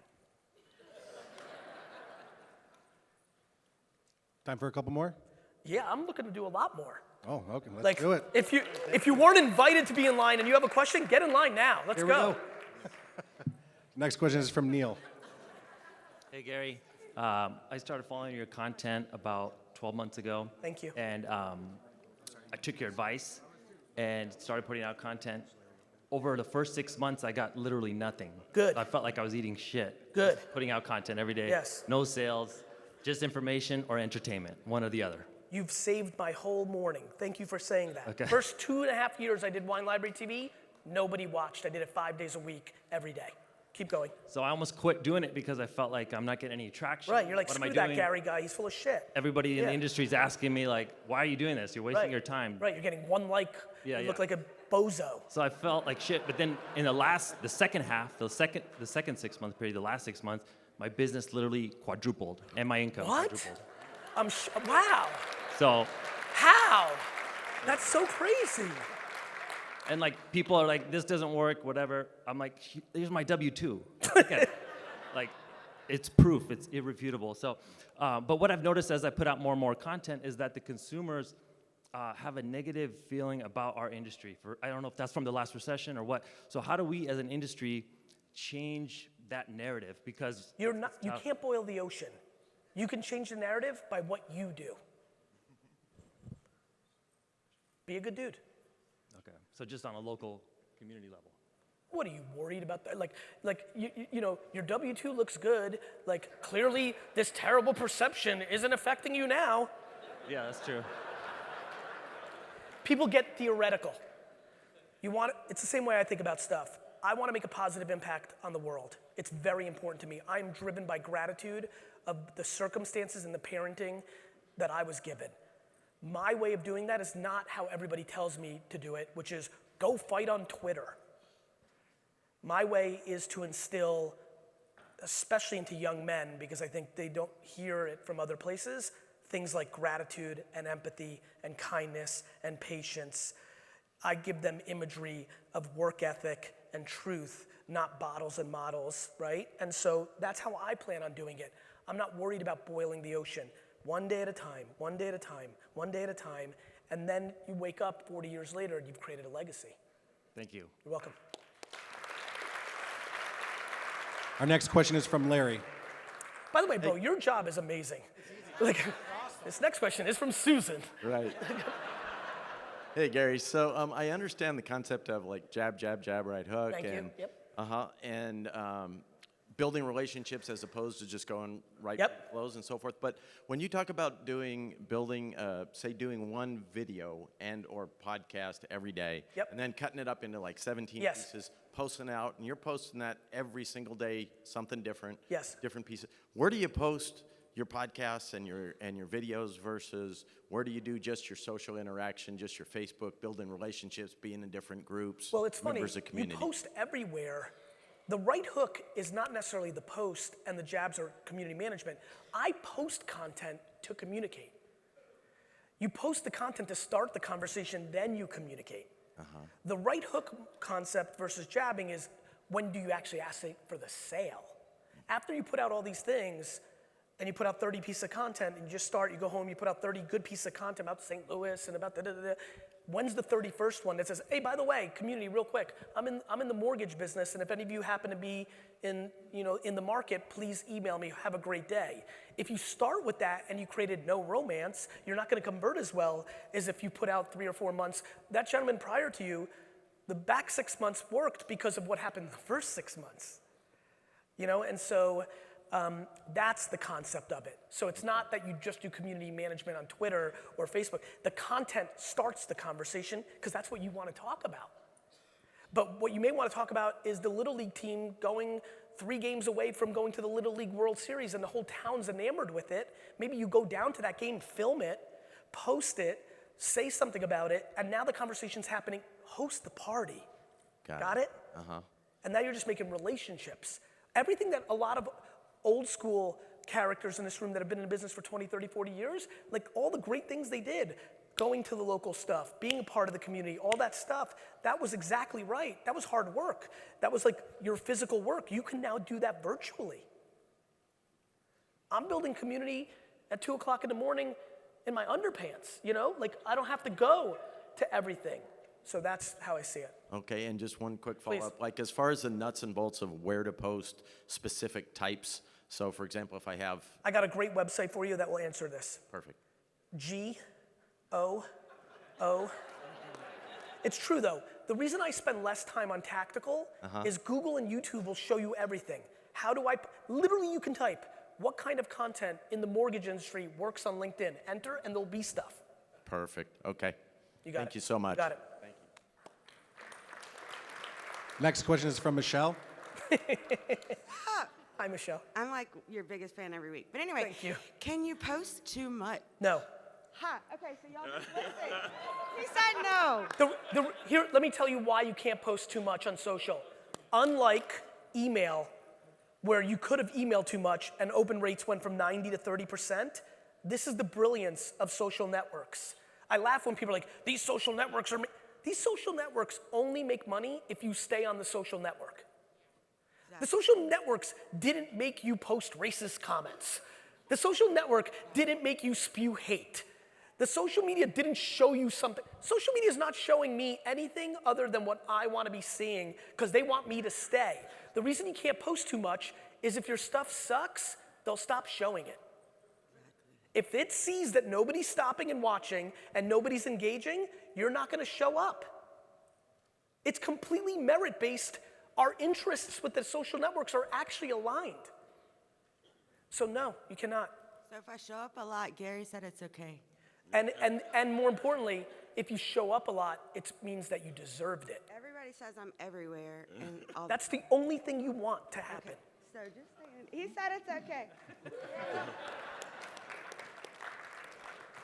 Time for a couple more? Yeah, I'm looking to do a lot more. Oh, okay, let's do it. If you weren't invited to be in line and you have a question, get in line now. Let's Here we go. Next question is from Neil. Hey, Gary. I started following your content about 12 months ago. Thank you. And I took your advice and started putting out content. Over the first 6 months, I got literally nothing. Good. I felt like I was eating shit. Good. Just putting out content every day. Yes. No sales, just information or entertainment, one or the other. You've saved my whole morning. Thank you for saying that. Okay. First 2.5 years I did Wine Library TV, nobody watched. I did it 5 days a week, every day. Keep going. So I almost quit doing it because I felt like I'm not getting any traction. Right, you're like, what am I screw that doing? Gary guy, he's full of shit. Everybody in Yeah. the industry is asking me like, why are you doing this? You're wasting your time. Right, you're getting one like, Yeah, you look yeah. like a bozo. So I felt like shit. But then in the second half, the second 6 month period, the last 6 months, my business literally quadrupled and my income What? quadrupled. Wow. So, How? That's so crazy. and like people are like, this doesn't work, whatever. I'm like, here's my W-2. Look at it. Like, it's proof, it's irrefutable. So, but what I've noticed as I put out more and more content is that the consumers have a negative feeling about our industry. I don't know if that's from the last recession or what. So how do we as an industry change that narrative? Because You can't boil the ocean. You can change the narrative by what you do. Be a good dude. okay, so just on a local community level. What are you worried about that? Like you know, your W-2 looks good. Like clearly this terrible perception isn't affecting you now. Yeah, that's true. People get theoretical. It's the same way I think about stuff. I want to make a positive impact on the world. It's very important to me. I'm driven by gratitude of the circumstances and the parenting that I was given. My way of doing that is not how everybody tells me to do it, which is go fight on Twitter. My way is to instill, especially into young men, because I think they don't hear it from other places, things like gratitude and empathy and kindness and patience. I give them imagery of work ethic and truth, not bottles and models, right? And so that's how I plan on doing it. I'm not worried about boiling the ocean. One day at a time, one day at a time, one day at a time, and then you wake up 40 years later and you've created a legacy. Thank you. You're welcome. Our next question is from Larry. By the way, bro, your job is amazing. Like, this next question is from Susan. Right. Hey, Gary. So I understand the concept of like jab, jab, jab, right hook. Thank you. And, Yep. And building relationships as opposed to just going right Yep. flows and so forth. But when you talk about doing one video and or podcast every day, Yep. and then cutting it up into like 17 Yes. pieces, posting out, and you're posting that every single day, something different. Yes. Different pieces. Where do you post your podcasts and your videos versus where do you do just your social interaction, just your Facebook, building relationships, being in different groups, Well, it's funny, members of you community? post everywhere The right hook is not necessarily the post and the jabs are community management. I post content to communicate. You post the content to start the conversation, then you communicate. The right hook concept versus jabbing is when do you actually ask for the sale? After you put out all these things and you put out 30 pieces of content and you just start, you go home, you put out 30 good pieces of content about St. Louis and about da-da-da-da. When's the 31st one that says, hey, by the way, community, real quick, I'm in the mortgage business, and if any of you happen to be in the market, please email me. Have a great day. If you start with that and you created no romance, you're not going to convert as well as if you put out 3 or 4 months. That gentleman prior to you, the back 6 months worked because of what happened the first 6 months. And so that's the concept of it. So it's not that you just do community management on Twitter or Facebook. The content starts the conversation because that's what you want to talk about. But what you may want to talk about is the Little League team going 3 games away from going to the Little League World Series and the whole town's enamored with it. Maybe you go down to that game, film it, post it, say something about it, and now the conversation's happening. Host the party. Got it? And now you're just making relationships. Everything that a lot of old school characters in this room that have been in business for 20, 30, 40 years, like all the great things they did, going to the local stuff, being a part of the community, all that stuff, that was exactly right. That was hard work. That was like your physical work. You can now do that virtually. I'm building community at 2 o'clock in the morning in my underpants, Like I don't have to go to everything. So that's how I see it. Okay, and just one quick follow-up. Like as far as the nuts and bolts of where to post specific types. So for example, if I got a great website for you that will answer this. Perfect. G-O-O. It's true though. The reason I spend less time on tactical is Google and YouTube will show you everything. Literally you can type, what kind of content in the mortgage industry works on LinkedIn? Enter and there'll be stuff. Perfect, okay. You got it. Thank you so much. Got it. Thank you. Next question is from Michelle. Hi, Michelle. I'm like your biggest fan every week. But anyway, Thank you. Can you post too much? No. Okay, so y'all just listen. He said no. Here, let me tell you why you can't post too much on social. Unlike email, where you could have emailed too much and open rates went from 90 to 30%, this is the brilliance of social networks. I laugh when people are like, these social networks only make money if you stay on the social network. The social networks didn't make you post racist comments. The social network didn't make you spew hate. The social media didn't show you something. Social media is not showing me anything other than what I want to be seeing because they want me to stay. The reason you can't post too much is if your stuff sucks, they'll stop showing it. If it sees that nobody's stopping and watching and nobody's engaging, you're not going to show up. It's completely merit-based. Our interests with the social networks are actually aligned. So no, you cannot. So if I show up a lot, Gary said it's okay. And more importantly, if you show up a lot, it means that you deserved it. Everybody says I'm everywhere. And all That's the only thing you want to happen. Okay. So just saying, he said it's okay.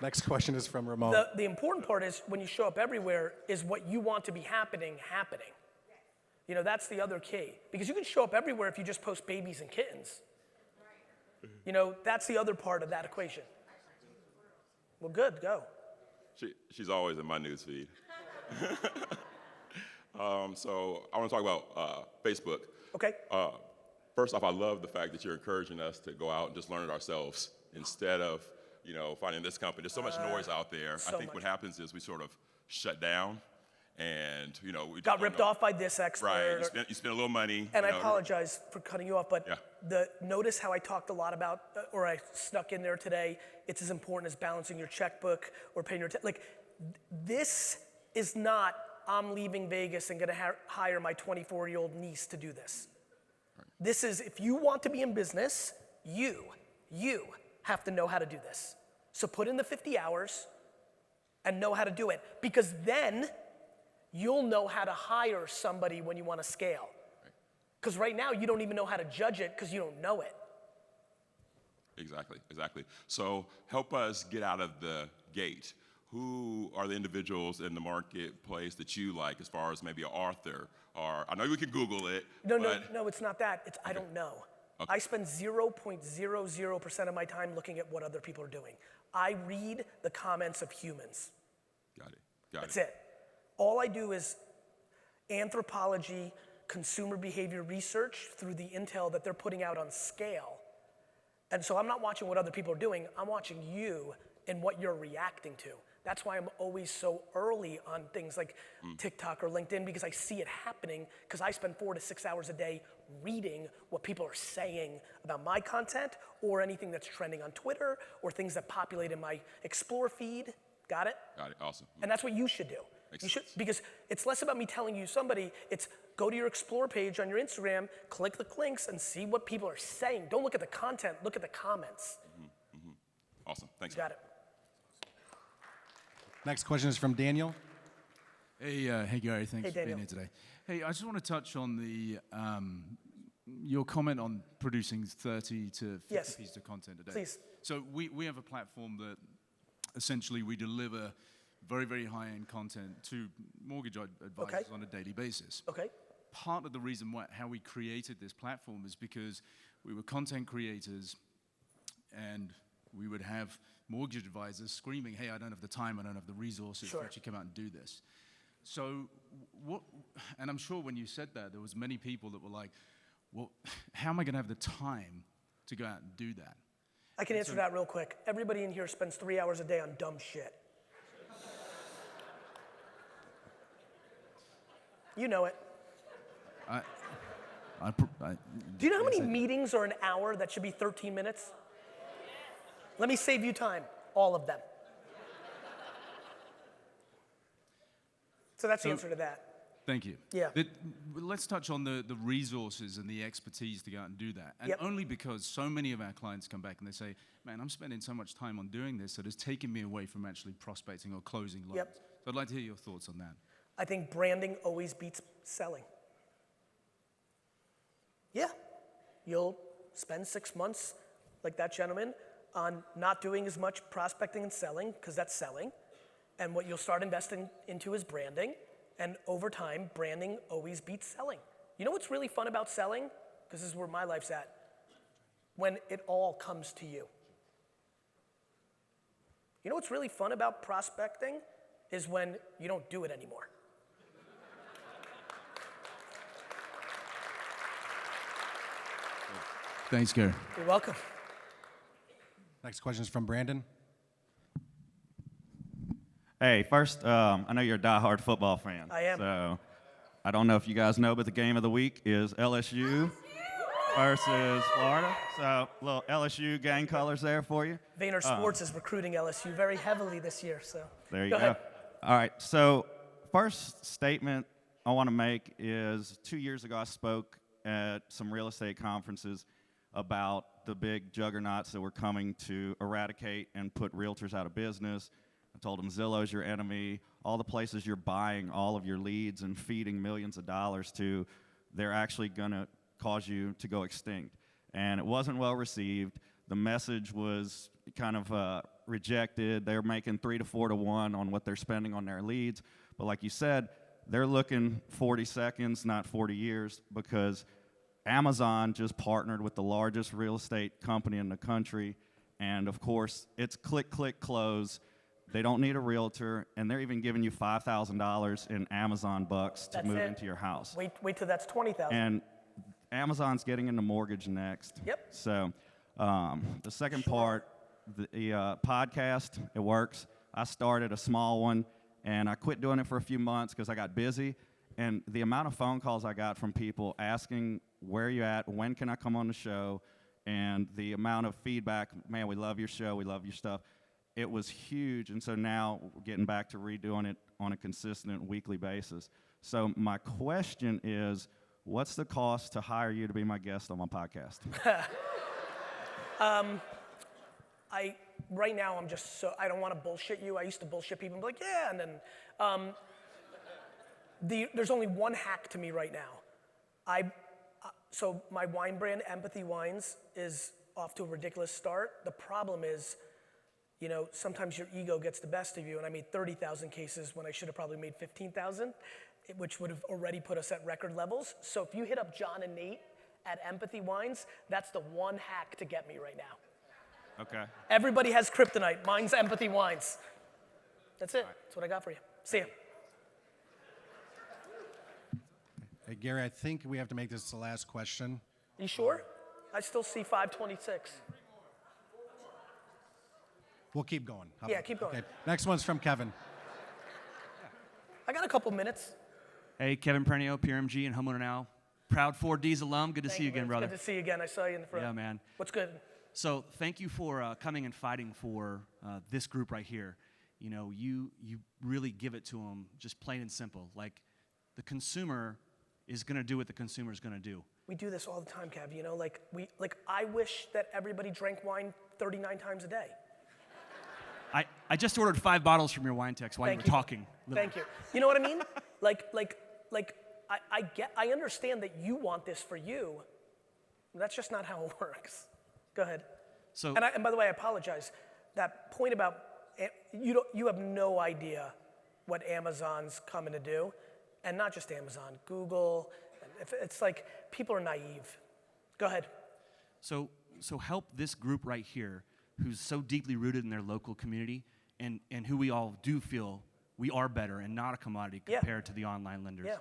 Next question is from Ramon. The important part is when you show up everywhere is what you want to be happening. That's the other key. Because you can show up everywhere if you just post babies and kittens. That's the other part of that equation. Well, good, go. She's always in my news feed. So I want to talk about Facebook. Okay. First off, I love the fact that you're encouraging us to go out and just learn it ourselves instead of, finding this company. There's so much noise out there. I think what happens is we sort of shut down and, we got ripped off by this expert. Right, you spend a little money. And I apologize for cutting you off, but notice how I talked a lot about, or I snuck in there today, it's as important as balancing your checkbook or paying your, this is not, I'm leaving Vegas and gonna hire my 24-year-old niece to do this. Right. This is, if you want to be in business, you have to know how to do this. So put in the 50 hours and know how to do it, because then you'll know how to hire somebody when you want to scale. Because right now you don't even know how to judge it because you don't know it. Exactly. So help us get out of the gate. who are the individuals in the marketplace that you like, as far as maybe an author, or I know we can Google it. No, it's not that. It's I don't know. Okay. I spend 0.00% of my time looking at what other people are doing. I read the comments of humans. Got it. That's it. All I do is anthropology, consumer behavior research through the intel that they're putting out on scale. And so I'm not watching what other people are doing, I'm watching you and what you're reacting to. That's why I'm always so early on things like TikTok or LinkedIn, because I see it happening, because I spend 4 to 6 hours a day reading what people are saying about my content or anything that's trending on Twitter or things that populate in my Explore feed. Got it? Got it. Awesome. And that's what you should do. Makes You should, sense. because it's less about me telling you somebody, it's go to your Explore page on your Instagram, click the links and see what people are saying. Don't look at the content, look at the comments. Awesome. Thanks. Got it. Next question is from Daniel. Hey, Gary, thanks Hey, for being Daniel. here today. Hey, I just want to touch on the your comment on producing 30 to 50 Yes. pieces of content a day. Please. So we have a platform that essentially we deliver very, very high-end content to mortgage advisors on a daily basis. Okay. Part of the reason how we created this platform is because we were content creators and we would have mortgage advisors screaming, hey, I don't have the time, I don't have the resources to actually come out and do this. So and I'm sure when you said that, there was many people that were like, well, how am I gonna have the time to go out and do that? I can answer that real quick. Everybody in here spends 3 hours a day on dumb shit. You know it. Do you know how many meetings are an hour that should be 13 minutes? Let me save you time. All of them. So that's the answer to that. Thank you. Yeah. Let's touch on the resources and the expertise to go out and do that. And only because so many of our clients come back and they say, man, I'm spending so much time on doing this that it's taking me away from actually prospecting or closing loans. So I'd like to hear your thoughts on that. I think branding always beats selling. Yeah. You'll spend 6 months, like that gentleman, on not doing as much prospecting and selling, because that's selling. And what you'll start investing into is branding. And over time, branding always beats selling. You know what's really fun about selling? Because this is where my life's at. When it all comes to you. You know what's really fun about prospecting? Is when you don't do it anymore. Thanks, Gary. You're welcome. Next question is from Brandon. Hey, first, I know you're a diehard football fan. I am. So, I don't know if you guys know, but the game of the week is LSU versus Florida. So, little LSU gang colors there for you. Vayner Sports is recruiting LSU very heavily this year, so. There you go. Ahead. All right, so first statement I want to make is 2 years ago I spoke at some real estate conferences about the big juggernauts that were coming to eradicate and put realtors out of business. I told them Zillow's your enemy, all the places you're buying all of your leads and feeding millions of dollars to, they're actually going to cause you to go extinct. And it wasn't well received. The message was kind of rejected. They're making 3 to 4 to 1 on what they're spending on their leads. But like you said, they're looking 40 seconds, not 40 years, because Amazon just partnered with the largest real estate company in the country. And of course, it's click, click, close. They don't need a realtor, and they're even giving you $5,000 in Amazon bucks to move into your house. Wait till that's 20,000. And Amazon's getting into mortgage next. Yep. So the second part, the podcast, it works. I started a small one, and I quit doing it for a few months because I got busy. And the amount of phone calls I got from people asking, where are you at, when can I come on the show, and the amount of feedback, man, we love your show, we love your stuff. It was huge, and so now we're getting back to redoing it on a consistent weekly basis. So my question is, what's the cost to hire you to be my guest on my podcast? Right now I'm just so, I don't want to bullshit you. I used to bullshit people and be like, yeah, and then there's only one hack to me right now. So my wine brand, Empathy Wines, is off to a ridiculous start. The problem is, You know, sometimes your ego gets the best of you, and I made 30,000 cases when I should have probably made 15,000, which would have already put us at record levels. So if you hit up John and Nate at Empathy Wines, that's the one hack to get me right now. Okay. Everybody has kryptonite. Mine's Empathy Wines. That's it. That's what I got for you. See ya. Hey, Gary, I think we have to make this the last question. You sure? I still see 526. We'll keep going. How Yeah, about keep that? going. Okay. Next one's from Kevin. I got a couple minutes. Hey, Kevin Pernio, PRMG and Homeowner Now. Proud 4Ds alum. Good to see you again, brother. Good to see you again. I saw you in the front. Yeah, man. What's good? So thank you for coming and fighting for this group right here. You know, you really give it to them just plain and simple. Like, the consumer is going to do what the consumer is going to do. We do this all the time, Kev. You know, like I wish that everybody drank wine 39 times a day. I just ordered 5 bottles from your wine text while you were talking. Thank you. You know what I mean? I understand that you want this for you. That's just not how it works. Go ahead. So, and by the way, I apologize. That point about you have no idea what Amazon's coming to do, and not just Amazon, Google. It's like people are naive. Go ahead. So help this group right here, who's so deeply rooted in their local community, and who we all do feel we are better and not a commodity compared to the online lenders. Yeah.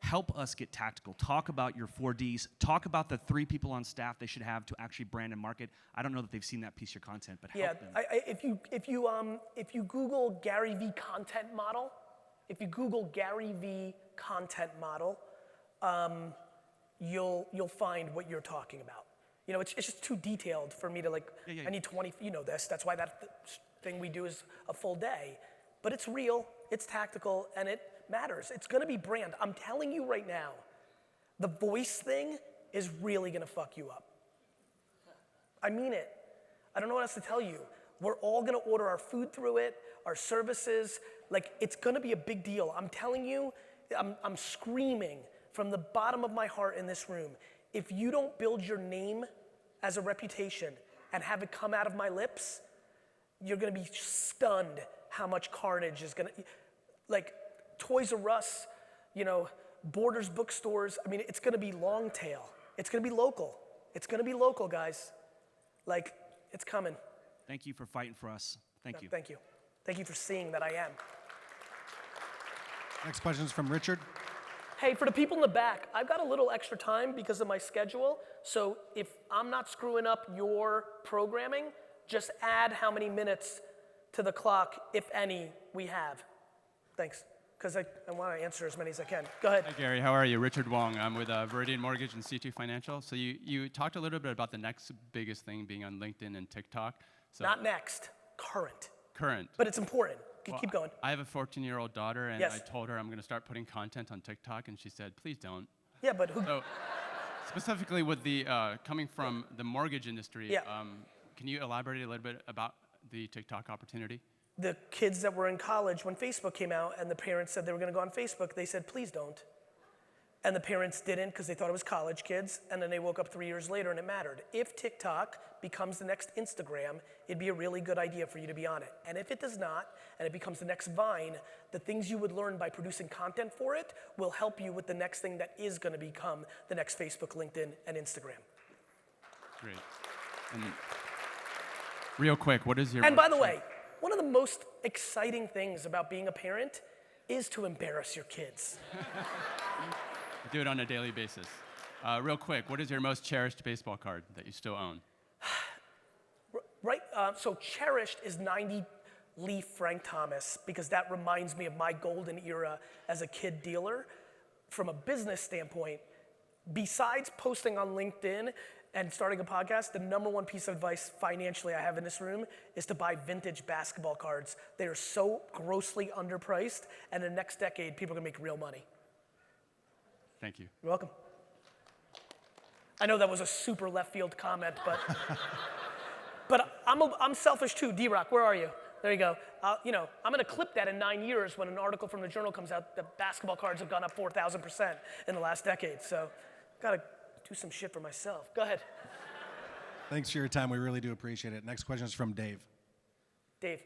Help us get tactical. Talk about your 4Ds. Talk about the 3 people on staff they should have to actually brand and market. I don't know that they've seen that piece of your content, but help them. If you Google Gary V content model, you'll find what you're talking about. You know, it's just too detailed for me to like. I need 20. You know this. That's why that thing we do is a full day, but it's real. It's tactical, and it matters. It's gonna be brand. I'm telling you right now, the voice thing is really gonna fuck you up. I mean it. I don't know what else to tell you. We're all gonna order our food through it, our services. Like, it's gonna be a big deal. I'm telling you, I'm screaming from the bottom of my heart in this room. If you don't build your name as a reputation and have it come out of my lips, you're gonna be stunned how much carnage is gonna, like, Toys R Us, you know, Borders bookstores. I mean, it's gonna be long tail. It's gonna be local. It's gonna be local, guys. Like, it's coming. Thank you for fighting for us. Thank you. Thank you. Thank you for seeing that I am. Next question is from Richard. Hey, for the people in the back, I've got a little extra time because of my schedule. So if I'm not screwing up your programming, just add how many minutes to the clock, if any, we have. Thanks. Because I want to answer as many as I can. Go ahead. Hi, Gary. How are you? Richard Wong. I'm with Viridian Mortgage and C2 Financial. So you talked a little bit about the next biggest thing being on LinkedIn and TikTok. So not next. Current. Current. But it's important. Well, keep going. I have a 14-year-old daughter, and yes. I told her I'm going to start putting content on TikTok, and she said, please don't. Yeah, but who? So specifically with the coming from the mortgage industry, can you elaborate a little bit about the TikTok opportunity? The kids that were in college when Facebook came out and the parents said they were going to go on Facebook, they said, please don't. And the parents didn't because they thought it was college kids, and then they woke up 3 years later and it mattered. If TikTok becomes the next Instagram, it'd be a really good idea for you to be on it. And if it does not, and it becomes the next Vine, the things you would learn by producing content for it will help you with the next thing that is going to become the next Facebook, LinkedIn, and Instagram. Great. And real quick, what is your... And by the way, one of the most exciting things about being a parent is to embarrass your kids. I do it on a daily basis. Real quick, what is your most cherished baseball card that you still own? Right, so cherished is 90 Leaf Frank Thomas, because that reminds me of my golden era as a kid dealer. From a business standpoint, besides posting on LinkedIn and starting a podcast, the #1 piece of advice financially I have in this room is to buy vintage basketball cards. They are so grossly underpriced, and in the next decade, people are gonna make real money. Thank you. You're welcome. I know that was a super left field comment, but but I'm selfish too. D-Rock, where are you? There you go. You know, I'm gonna clip that in 9 years when an article from the Journal comes out that basketball cards have gone up 4,000% in the last decade. So, gotta do some shit for myself. Go ahead. Thanks for your time. We really do appreciate it. Next question is from Dave. Dave.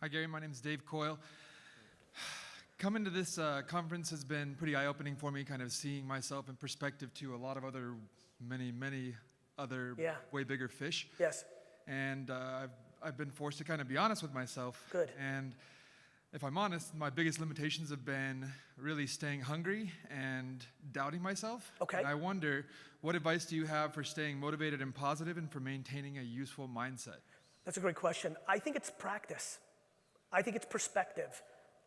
Hi, Gary. My name is Dave Coyle. Coming to this conference has been pretty eye-opening for me, kind of seeing myself in perspective to a lot of other, many other way bigger fish. Yes. And I've been forced to kind of be honest with myself. Good. And if I'm honest, my biggest limitations have been really staying hungry and doubting myself. Okay. And I wonder, what advice do you have for staying motivated and positive and for maintaining a useful mindset? That's a great question. I think it's practice. I think it's perspective.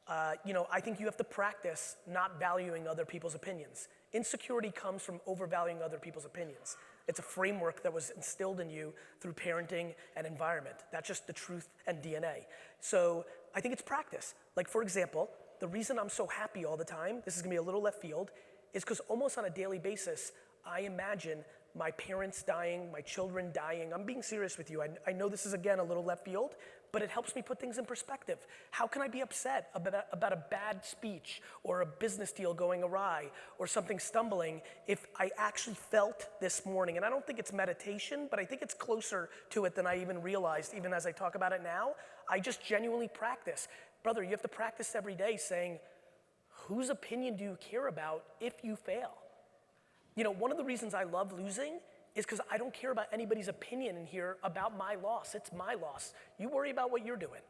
I think you have to practice not valuing other people's opinions. Insecurity comes from overvaluing other people's opinions. It's a framework that was instilled in you through parenting and environment. That's just the truth and DNA. So I think it's practice. Like, for example, the reason I'm so happy all the time, this is gonna be a little left field, is because almost on a daily basis, I imagine my parents dying, my children dying. I'm being serious with you. I know this is, again, a little left field, but it helps me put things in perspective. How can I be upset about a bad speech or a business deal going awry or something stumbling if I actually felt this morning? And I don't think it's meditation, but I think it's closer to it than I even realized, even as I talk about it now. I just genuinely practice. Brother, you have to practice every day saying, whose opinion do you care about if you fail? One of the reasons I love losing is because I don't care about anybody's opinion in here about my loss. It's my loss. You worry about what you're doing.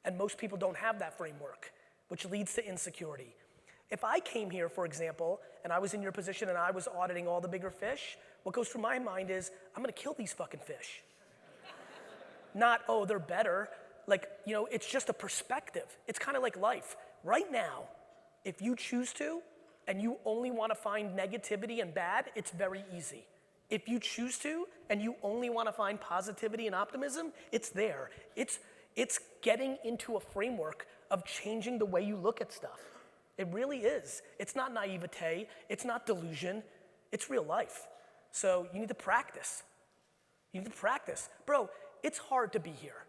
And most people don't have that framework, which leads to insecurity. If I came here, for example, and I was in your position and I was auditing all the bigger fish, what goes through my mind is, I'm gonna kill these fucking fish. Not, oh, they're better. It's just a perspective. It's kind of like life. Right now, if you choose to, and you only want to find negativity and bad, it's very easy. If you choose to, and you only want to find positivity and optimism, it's there. It's getting into a framework of changing the way you look at stuff. It really is. It's not naivete, it's not delusion, it's real life. So you need to practice. You need to practice. Bro, it's hard to be here.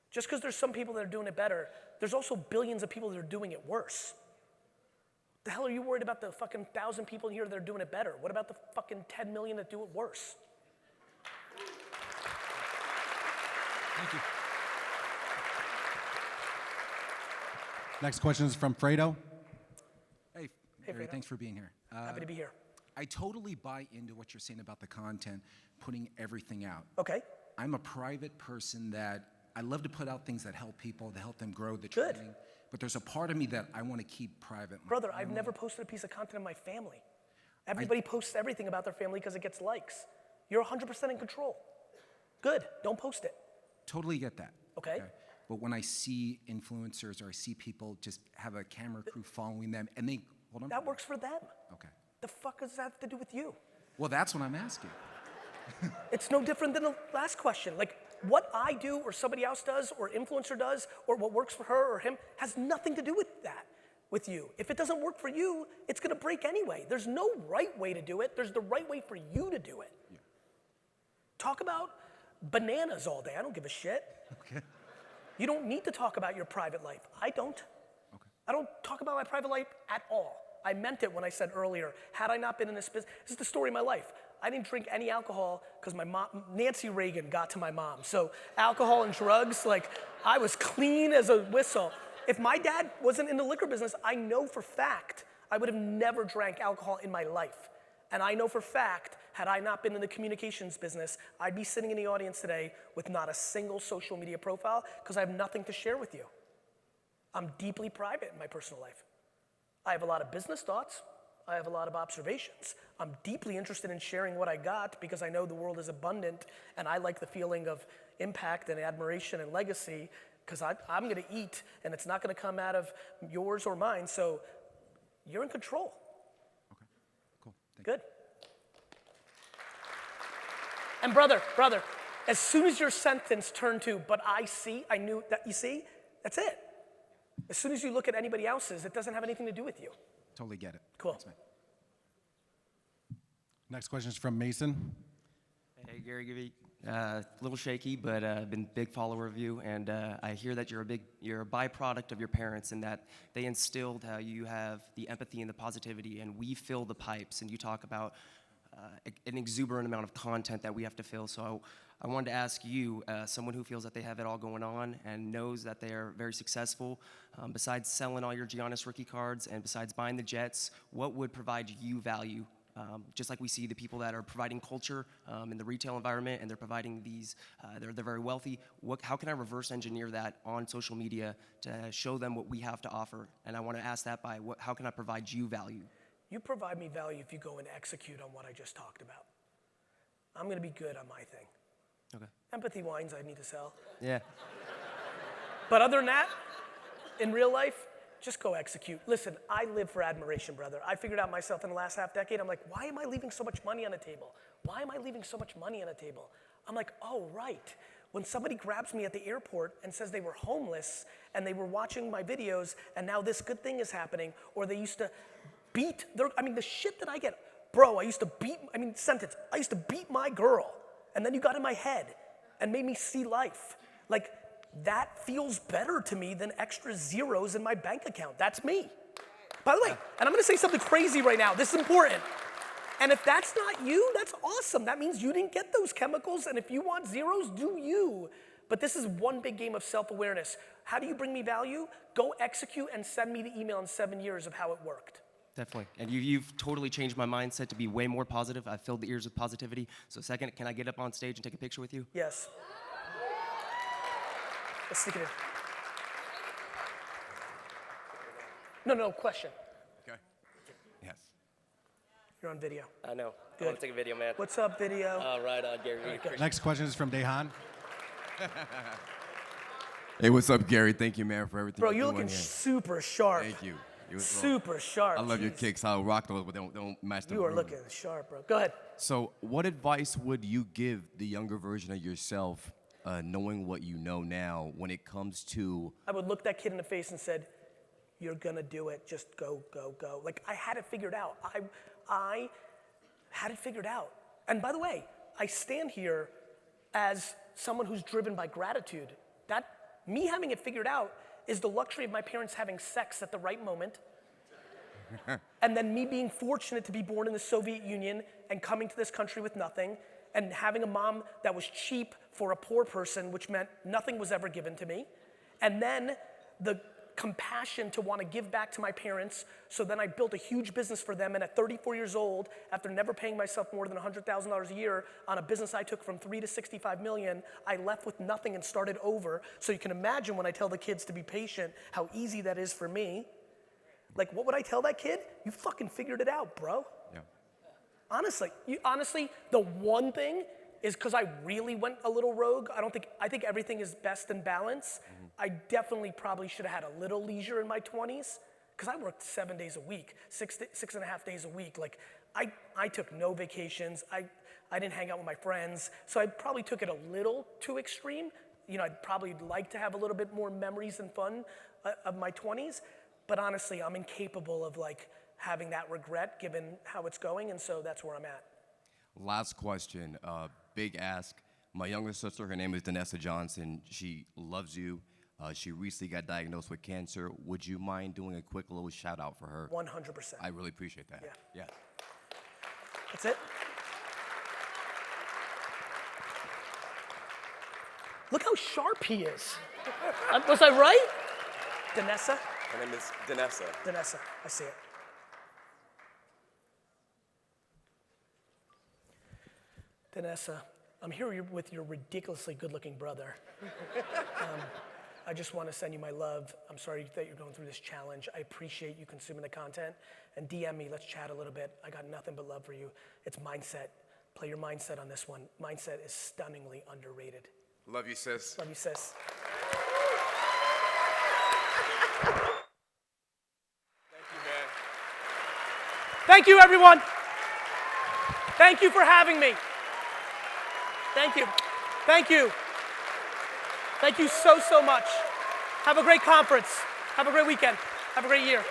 Just because there's some people that are doing it better, there's also billions of people that are doing it worse. The hell are you worried about the fucking 1,000 people in here that are doing it better? What about the fucking 10 million that do it worse? Thank you. Next question is from Fredo. Hey, Hey, Gary, Fredo. thanks for being here. Happy to be here. I totally buy into what you're saying about the content, putting everything out. Okay. I'm a private person that I love to put out things that help people, that help them grow the Good. training. But there's a part of me that I want to keep private. Brother, I've never posted a piece of content of my family. Everybody posts everything about their family because it gets likes. You're 100% in control. Good, don't post it. Totally get that. Okay. But when I see influencers or I see people just have a camera crew following them and they, hold on. That works for them. Okay. The fuck does that have to do with you? Well, that's what I'm asking. It's no different than the last question. Like, what I do or somebody else does or influencer does or what works for her or him has nothing to do with that, with you. If it doesn't work for you, it's gonna break anyway. There's no right way to do it. There's the right way for you to do it. Yeah. Talk about bananas all day. I don't give a shit. Okay. You don't need to talk about your private life. I don't. Okay. I don't talk about my private life at all. I meant it when I said earlier, had I not been in this business, this is the story of my life. I didn't drink any alcohol because my mom, Nancy Reagan, got to my mom. So alcohol and drugs, I was clean as a whistle. If my dad wasn't in the liquor business, I know for fact I would have never drank alcohol in my life. And I know for fact, had I not been in the communications business, I'd be sitting in the audience today with not a single social media profile because I have nothing to share with you. I'm deeply private in my personal life. I have a lot of business thoughts. I have a lot of observations. I'm deeply interested in sharing what I got because I know the world is abundant and I like the feeling of impact and admiration and legacy because I'm gonna eat and it's not gonna come out of yours or mine, so you're in control. Okay, cool. Thank Good. And brother, as soon as your sentence turned to, but I knew that, you see, that's it. As soon as you look at anybody else's, it doesn't have anything to do with you. Totally get it. Cool. Thanks, man. Next question is from Mason. Hey, Gary, a little shaky, but I've been a big follower of you, and I hear that you're a byproduct of your parents, and that they instilled how you have the empathy and the positivity, and we fill the pipes, and you talk about an exuberant amount of content that we have to fill. So I wanted to ask you, someone who feels that they have it all going on and knows that they are very successful, besides selling all your Giannis rookie cards and besides buying the jets, what would provide you value? Just like we see the people that are providing culture in the retail environment, and they're providing these, they're very wealthy. How can I reverse engineer that on social media to show them what we have to offer? And I want to ask that by how can I provide you value? You provide me value if you go and execute on what I just talked about. I'm going to be good on my thing. Okay. Empathy wines I need to sell. Yeah. But other than that, in real life, just go execute. Listen, I live for admiration, brother. I figured out myself in the last half decade, I'm like, why am I leaving so much money on the table? Why am I leaving so much money on the table? I'm like, oh, right. When somebody grabs me at the airport and says they were homeless and they were watching my videos and now this good thing is happening, or they used to beat the shit that I get. Bro, I used to beat my girl, and then you got in my head and made me see life. Like, that feels better to me than extra zeros in my bank account. That's me. By the way, and I'm gonna say something crazy right now. This is important. And if that's not you, that's awesome. That means you didn't get those chemicals, and if you want zeros, do you. But this is one big game of self-awareness. How do you bring me value? Go execute and send me the email in 7 years of how it worked. Definitely. And you've totally changed my mindset to be way more positive. I've filled the ears with positivity. So second, can I get up on stage and take a picture with you? Yes. Let's stick it in. No, question. Okay. Yes. You're on video. I know. Good. I want to take a video, man. What's up, video? Right on, Gary. Next question is from Dehan. Hey, what's up, Gary? Thank you, man, for everything. Bro, you're looking super sharp. Thank you. Super sharp. I love your kicks. I'll rock those, but don't match the You are groove. looking sharp, bro. Go ahead. So, what advice would you give the younger version of yourself, knowing what you know now, when it comes to? I would look that kid in the face and said, "You're gonna do it. Just go, go, go." Like, I had it figured out. I had it figured out. And by the way, I stand here as someone who's driven by gratitude. That me having it figured out is the luxury of my parents having sex at the right moment, and then me being fortunate to be born in the Soviet Union and coming to this country with nothing, and having a mom that was cheap for a poor person, which meant nothing was ever given to me, and then the compassion to want to give back to my parents. So then I built a huge business for them, and at 34 years old, after never paying myself more than $100,000 a year on a business I took from 3 to 65 million, I left with nothing and started over. So you can imagine when I tell the kids to be patient, how easy that is for me. Like, what would I tell that kid? You fucking figured it out, bro. Yeah. Honestly, the one thing is because I really went a little rogue. I think everything is best in balance. Mm-hmm. I definitely probably should have had a little leisure in my 20s, because I worked 7 days a week, 6.5 days a week. Like, I took no vacations. I didn't hang out with my friends. So I probably took it a little too extreme. You know, I'd probably like to have a little bit more memories and fun of my 20s. But honestly, I'm incapable of like having that regret given how it's going, and so that's where I'm at. Last question, big ask. My younger sister, her name is Danessa Johnson. She loves you. She recently got diagnosed with cancer. Would you mind doing a quick little shout out for her? 100%. I really appreciate that. Yeah. Yeah. That's it. Look how sharp he is. Was I right? Danessa? My name is Danessa. Danessa, I see it. Danessa, I'm here with your ridiculously good-looking brother. I just want to send you my love. I'm sorry that you're going through this challenge. I appreciate you consuming the content. And DM me, let's chat a little bit. I got nothing but love for you. It's mindset. Play your mindset on this one. Mindset is stunningly underrated. Love you, sis. Love you, sis. Thank you, everyone. Thank you for having me. Thank you. Thank you. Thank you so, so much. Have a great conference. Have a great weekend. Have a great year.